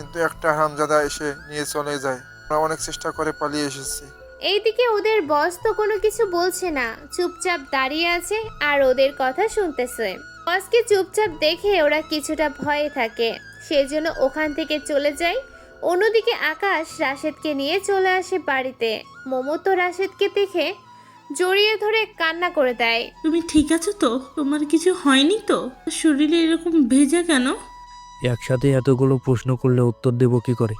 কিন্তু একটা হারামজাদা এসে নিয়ে চলে যায়। আমরা অনেক চেষ্টা করে পালিয়ে এসেছি। এইদিকে ওদের বস তো কোনো কিছু বলছে না, চুপচাপ দাঁড়িয়ে আছে আর ওদের কথা শুনতেছে। বসকে চুপচাপ দেখে ওরা কিছুটা ভয়ে থাকে, সেজন্য ওখান থেকে চলে যায়। অন্যদিকে আকাশ রাশেদকে নিয়ে চলে আসে বাড়িতে। মোমো তো রাশেদকে দেখে জড়িয়ে ধরে কান্না করে দেয়। তুমি ঠিক আছো তো? তোমার কিছু হয়নি তো? শরীরে এরকম ভেজা কেন? একসাথে এতগুলো প্রশ্ন করলে উত্তর দেব কি করে?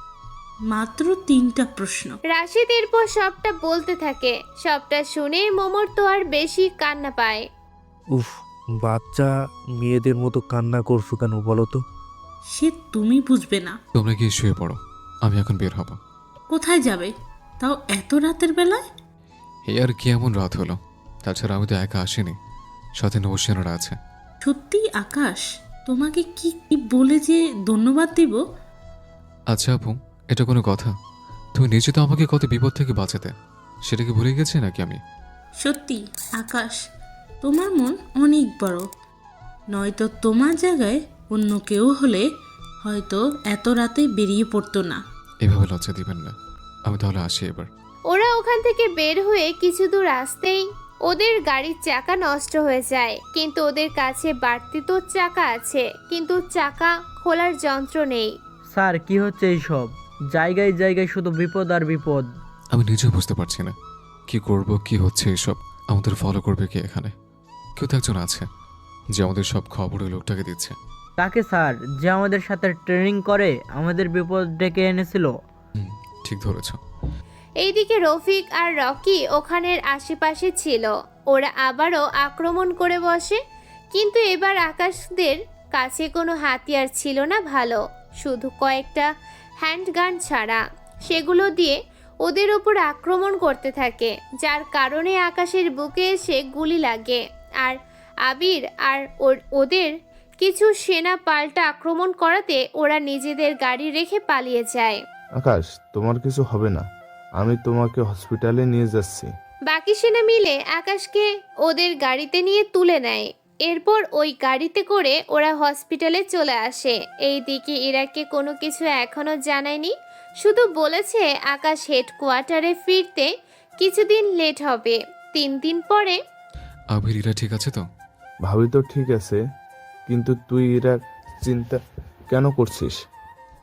মাত্র 3টা প্রশ্ন। রাশেদ এরপর সবটা বলতে থাকে। সবটা শুনে মোমোর তো আর বেশি কান্না পায়। উফ, বাচ্চা মেয়েদের মতো কান্না করছো কেন বলো তো? সে তুমি বুঝবে না। তোমরা গিয়ে শুয়ে পড়ো, আমি এখন বের হব। কোথায় যাবে, তাও এত রাতের বেলায়? এই আর কি এমন রাত হলো? তাছাড়া আমি তো একা আসিনি, সাথে নৌসেনারা আছে। সত্যি আকাশ, তোমাকে কি কি বলে যে ধন্যবাদ দিব? আচ্ছা আপু, এটা কোনো কথা? তুমি নিজে তো আমাকে কত বিপদ থেকে বাঁচাতে, সেটা কি ভুলে গেছি নাকি আমি? সত্যি আকাশ, তোমার মন অনেক বড়। নয়তো তোমার জায়গায় অন্য কেউ হলে হয়তো এত রাতে বেরিয়ে পড়তো না। এভাবে লজ্জা দিবেন না। আমি তাহলে আসি এবার। ওরা ওখান থেকে বের হয়ে কিছু দূর আসতেই ওদের গাড়ির চাকা নষ্ট হয়ে যায়। কিন্তু ওদের কাছে বাড়তি তো চাকা আছে, কিন্তু চাকা খোলার যন্ত্র নেই। স্যার কি হচ্ছে এইসব? জায়গায় জায়গায় শুধু বিপদ আর বিপদ। আমি নিজেও বুঝতে পারছি না কি করব, কি হচ্ছে এসব। আমাদের ফলো করবে কে এখানে? কেউ তো একজন আছে যে আমাদের সব খবর ওই লোকটাকে দিচ্ছে। তাকে স্যার, যে আমাদের সাথে ট্রেনিং করে আমাদের বিপদ ডেকে এনেছিল। ঠিক ধরেছ। এইদিকে রফিক আর রকি ওখানের আশেপাশে ছিল। ওরা আবারও আক্রমণ করে বসে, কিন্তু এবার আকাশদের কাছে কোনো হাতিয়ার ছিল না ভালো, শুধু কয়েকটা হ্যান্ডগান ছাড়া। সেগুলো দিয়ে ওদের ওপর আক্রমণ করতে থাকে, যার কারণে আকাশের বুকে এসে গুলি লাগে। আর আবির আর ওদের কিছু সেনা পাল্টা আক্রমণ করাতে ওরা নিজেদের গাড়ি রেখে পালিয়ে যায়। আকাশ, তোমার কিছু হবে না, আমি তোমাকে হসপিটালে নিয়ে যাচ্ছি। বাকি সেনা মিলে আকাশকে ওদের গাড়িতে নিয়ে তুলে নেয়। এরপর ওই গাড়িতে করে ওরা হসপিটালে চলে আসে। এইদিকে ইরাকে কোনো কিছু এখনো জানায়নি, শুধু বলেছে আকাশ হেডকোয়ার্টারে ফিরতে কিছুদিন লেট হবে। 3 দিন পরে। আবির, ইরা ঠিক আছে তো? ভাবি তো ঠিক আছে, কিন্তু তুই এরা চিন্তা কেন করছিস?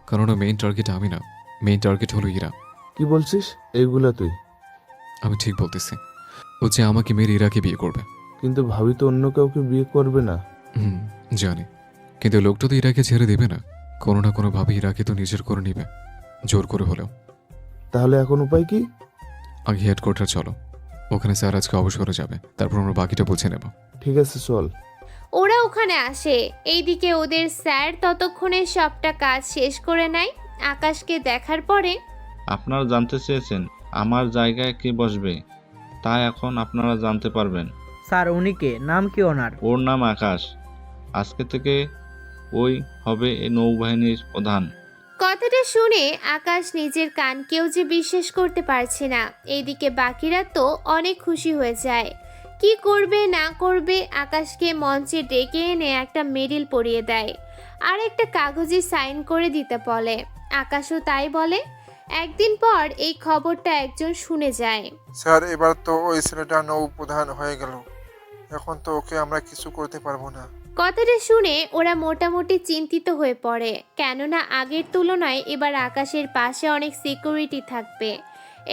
কারণ মেইন টার্গেট আমি না, মেইন টার্গেট হলো ইরা। কি বলছিস এইগুলা তুই? আমি ঠিক বলতেছি। ও যে আমাকে মেরে ইরাকে বিয়ে করবে। কিন্তু ভাবি তো অন্য কাউকে বিয়ে করবে না। জানি, কিন্তু লোকটা তো ইরাকে ছেড়ে দেবে না। কোনো না কোনোভাবে ইরাকে তো নিজের করে নিবে, জোর করে হলেও। তাহলে এখন উপায় কি? আগে হেডকোয়ার্টার চলো, ওখানে স্যার আজকে অবসরে যাবে, তারপর আমরা বাকিটা বুঝে নেব। ঠিক আছে, চল। ওরা ওখানে আসে। এইদিকে ওদের স্যার ততক্ষণে সবটা কাজ শেষ করে নেয়। আকাশকে দেখার পরে, আপনারা জানতে চেয়েছেন আমার জায়গায় কে বসবে, তা এখন আপনারা জানতে পারবেন। স্যার উনি কে? নাম কি ওনার? ওর নাম আকাশ। আজকে থেকে ওই হবে এই নৌবাহিনীর প্রধান। কথাটা শুনে আকাশ নিজের কানকেও যে বিশ্বাস করতে পারছে না। এইদিকে বাকিরা তো অনেক খুশি হয়ে যায়। কি করবে না করবে আকাশকে মঞ্চে ডেকে এনে একটা মেডেল পরিয়ে দেয় আর একটা কাগজে সাইন করে দিতে বলে। আকাশও তাই বলে। একদিন পর এই খবরটা একজন শুনে যায়। স্যার, এবার তো ওই ছেলেটা নৌ প্রধান হয়ে গেল, এখন তো ওকে আমরা কিছু করতে পারবো না। কথাটা শুনে ওরা মোটামুটি চিন্তিত হয়ে পড়ে, কেননা আগের তুলনায় এবার আকাশের পাশে অনেক সিকিউরিটি থাকবে।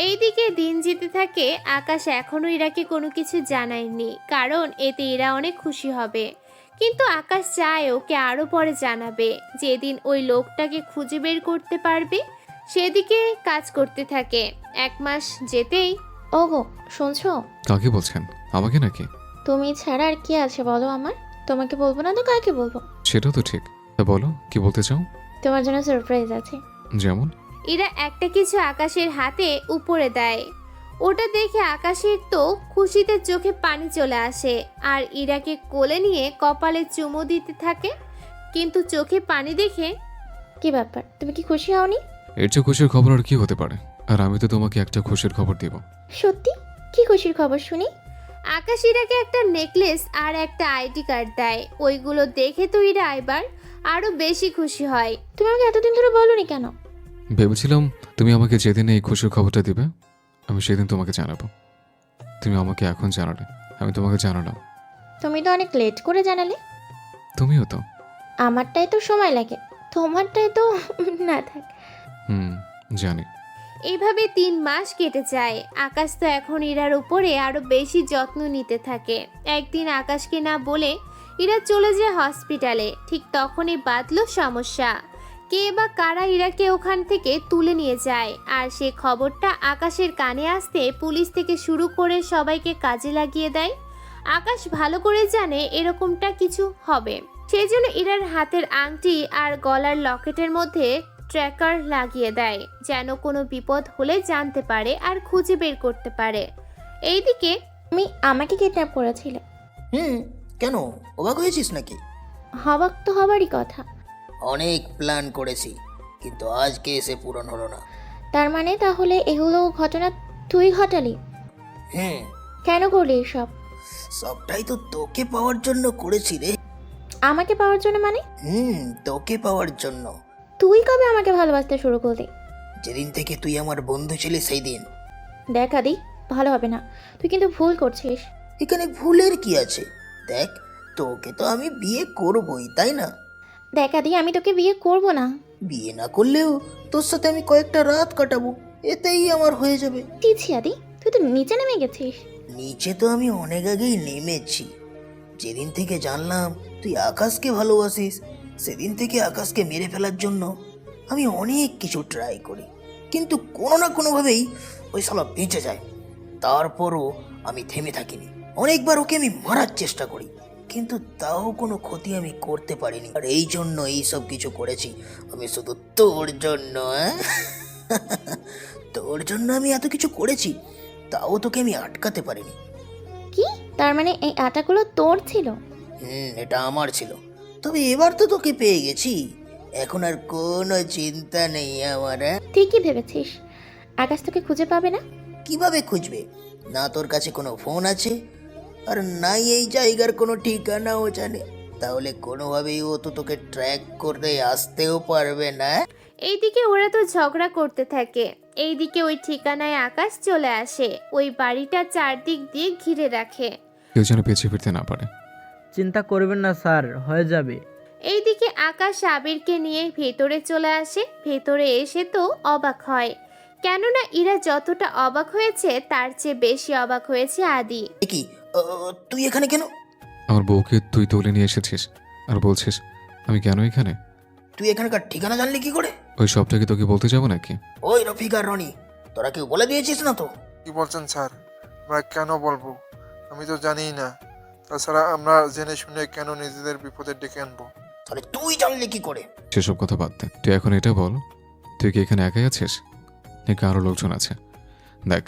এইদিকে দিন যেতে থাকে। আকাশ এখনো ইরাকে কোনো কিছু জানায়নি, কারণ এতে এরা অনেক খুশি হবে। কিন্তু আকাশ চায় ওকে আরো পরে জানাবে। যেদিন ওই লোকটাকে খুঁজে বের করতে পারবে সেদিকে কাজ করতে থাকে। 1 মাস যেতেই। ওগো শুনছো? কাকে বলছেন? আমাকে নাকি? তুমি ছাড়া আর কি আছে বলো আমার? তোমাকে বলবো না তো কাকে বলবো? সেটা তো ঠিক, তা বলো কি বলতে চাও? তোমার জন্য সারপ্রাইজ আছে। যেমন? এরা একটা কিছু আকাশের হাতে উপরে দেয়। ওটা দেখে আকাশের তো খুশিতে চোখে পানি চলে আসে আর ইরাকে কোলে নিয়ে কপালে চুমু দিতে থাকে। কিন্তু চোখে পানি দেখে, কি ব্যাপার, তুমি কি খুশি হওনি? এর চেয়ে খুশির খবর আর কি হতে পারে? আর আমি তো তোমাকে একটা খুশির খবর দিব। সত্যি? কি খুশির খবর শুনি? আকাশ ইরাকে একটা নেকলেস আর একটা আইডি কার্ড দেয়। ওইগুলো দেখে তো ইরা এবার আরো বেশি খুশি হয়। তুমি আমাকে এতদিন ধরে বলোনি কেন? ভেবেছিলাম তুমি আমাকে যেদিন এই খুশির খবরটা দিবে আমি সেদিন তোমাকে জানাবো। তুমি আমাকে এখন জানালে, আমি তোমাকে জানালাম। তুমি তো অনেক লেট করে জানালে। তুমিও তো। আমারটাই তো সময় লাগে, তোমারটাই তো না থাক। জানি। এইভাবে 3 মাস কেটে যায়। আকাশ তো এখন ইরার উপরে আরো বেশি যত্ন নিতে থাকে। একদিন আকাশকে না বলে ইরা চলে যায় হসপিটালে। ঠিক তখনই বাঁধলো সমস্যা। কে বা কারা ইরাকে ওখান থেকে তুলে নিয়ে যায়, আর সে খবরটা আকাশের কানে আসতে পুলিশ থেকে শুরু করে সবাইকে কাজে লাগিয়ে দেয়। আকাশ ভালো করে জানে এরকমটা কিছু হবে, সেই জন্য ইরার হাতের আংটি আর গলার লকেটের মধ্যে ট্র্যাকার লাগিয়ে দেয়, যেন কোনো বিপদ হলে জানতে পারে আর খুঁজে বের করতে পারে। এইদিকে তুমি আমাকে কিডন্যাপ করেছিলে। কেন অবাক হয়েছিস নাকি? হবাক তো হবারই কথা। অনেক প্ল্যান করেছি, কিন্তু আজকে এসে পূরণ হলো না। তার মানে তাহলে এগুলো ঘটনা তুই ঘটালি? কেন করলি এসব? সবটাই তো তোকে পাওয়ার জন্য করেছি রে। আমাকে পাওয়ার জন্য মানে? তোকে পাওয়ার জন্য। তুই কবে আমাকে ভালোবাসতে শুরু করলি? যেদিন থেকে তুই আমার বন্ধু ছিলি সেই দিন। দেখ আদি, ভালো হবে না, তুই কিন্তু ভুল করছিস। এখানে ভুলের কি আছে? দেখ, তোকে তো আমি বিয়ে করবই, তাই না? দেখ আদি, আমি তোকে বিয়ে করব না। বিয়ে না করলেও তোর সাথে আমি কয়েকটা রাত কাটাবো, এতেই আমার হয়ে যাবে। দিচ্ছি আদি, তুই তো নিচে নেমে গেছিস। নিচে তো আমি অনেক আগেই নেমেছি। যেদিন থেকে জানলাম তুই আকাশকে ভালোবাসিস, সেদিন থেকে আকাশকে মেরে ফেলার জন্য আমি অনেক কিছু ট্রাই করি, কিন্তু কোনো না কোনোভাবেই ওই শালা বেঁচে যায়। তারপরও আমি থেমে থাকিনি। অনেকবার ওকে আমি মারার চেষ্টা করি, কিন্তু তাও কোনো ক্ষতি আমি করতে পারিনি। আর এই জন্য এই সব কিছু করেছি আমি শুধু তোর জন্য। তোর জন্য আমি এত কিছু করেছি, তাও তোকে আমি আটকাতে পারিনি। কি তার মানে এই আটাগুলো তোর ছিল? এটা আমার ছিল, তবে এবার তো তোকে পেয়ে গেছি, এখন আর কোনো চিন্তা নেই আমার। ঠিকই ভেবেছিস। আকাশ তোকে খুঁজে পাবে না। কিভাবে খুঁজবে? না তোর কাছে কোনো ফোন আছে, আর নাই এই জায়গার কোনো ঠিকানাও জানে, তাহলে কোনোভাবেই ও তো তোকে ট্র্যাক করতে আসতেও পারবে না। এইদিকে ওরা তো ঝগড়া করতে থাকে। এইদিকে ওই ঠিকানায় আকাশ চলে আসে। ওই বাড়িটা চারদিক দিয়ে ঘিরে রাখে। কেউ যেন পেছিয়ে ফিরতে না পারে। চিন্তা করবেন না স্যার, হয়ে যাবে। এইদিকে আকাশ আবিরকে নিয়ে ভেতরে চলে আসে। ভেতরে এসে তো অবাক হয়, কেননা ইরা যতটা অবাক হয়েছে তার চেয়ে বেশি অবাক হয়েছে আদি। কি তুই এখানে কেন? আমার বউকে তুই তুলে নিয়ে এসেছিস আর বলছিস আমি কেন এখানে? তুই এখানকার ঠিকানা জানলি কি করে? ওই সবটা কি তোকে বলতে যাবো নাকি? ওই রফিক আর রনি, তোরা কেউ বলে দিয়েছিস না তো? কি বলছেন স্যার? আমরা কেন বলবো? আমি তো জানিই না। তাছাড়া আমরা জেনে শুনে কেন নিজেদের বিপদে ডেকে আনবো? তাহলে তুই জানলি কি করে? সেসব কথা বাদ দে, তুই এখন এটা বল, তুই কি এখানে একাই আছিস নাকি আরো লোকজন আছে? দেখ,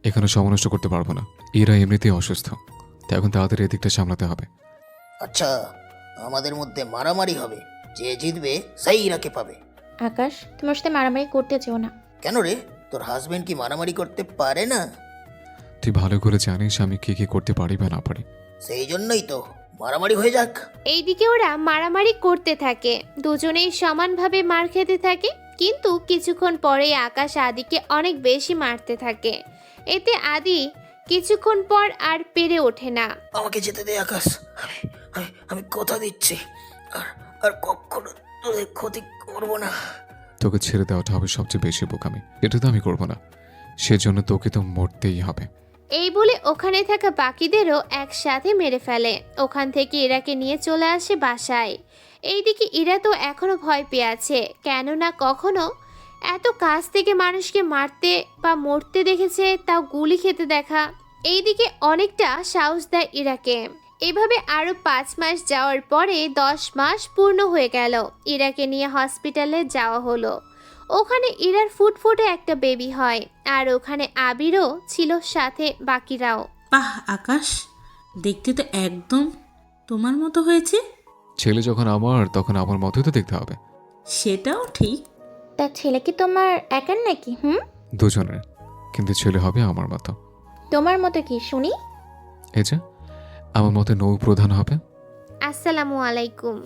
এখানে সময় নষ্ট করতে পারবো না। এরা এমনিতেই অসুস্থ, তাই এখন তাদের এদিকটা সামলাতে হবে। আচ্ছা, আমাদের মধ্যে মারামারি হবে, যে জিতবে সেই ইরাকে পাবে। আকাশ, তুমি ওর সাথে মারামারি করতে চেও না। কেন রে, তোর হাজবেন্ড কি মারামারি করতে পারে না? তুই ভালো করে জানিস আমি কি কি করতে পারি বা না পারি। সেই জন্যই তো মারামারি হয়ে যাক। এইদিকে ওরা মারামারি করতে থাকে। দুজনেই সমানভাবে মার খেতে থাকে, কিন্তু কিছুক্ষণ পরেই আকাশ আদিকে অনেক বেশি মারতে থাকে। এতে আদি কিছুক্ষণ পর আর পেরে ওঠে না। আমাকে যেতে দে আকাশ, আমি কথা দিচ্ছি আর কখনো তোদের ক্ষতি করবো না। তোকে ছেড়ে দেওয়াটা হবে সবচেয়ে বেশি বোকামি, এটা তো আমি করবো না, সেজন্য তোকে তো মরতেই হবে। এই বলে ওখানে থাকা বাকিদেরও একসাথে মেরে ফেলে। ওখান থেকে ইরাকে নিয়ে চলে আসে বাসায়। এইদিকে ইরা তো এখনো ভয় পেয়ে আছে, কেননা কখনো এত কাছ থেকে মানুষকে মারতে বা মরতে দেখেছে, তাও গুলি খেতে দেখা। এইদিকে অনেকটা সাহস দেয় ইরাকে। এভাবে আরো 5 মাস যাওয়ার পরে 10 মাস পূর্ণ হয়ে গেল। ইরাকে নিয়ে হসপিটালে যাওয়া হলো। ওখানে ইরার ফুটফুটে একটা বেবি হয়, আর ওখানে আবিরও ছিল সাথে, বাকিরাও। বাহ আকাশ, দেখতে তো একদম তোমার মতো হয়েছে। ছেলে যখন আমার, তখন আমার মতোই তো দেখতে হবে। সেটাও ঠিক। তার ছেলে কি তোমার একার নাকি? দুজনের, কিন্তু ছেলে হবে আমার মতো। তোমার মতো কি শুনি? এই যে আমার মতে নৌ প্রধান হবে। আসসালামু আলাইকুম।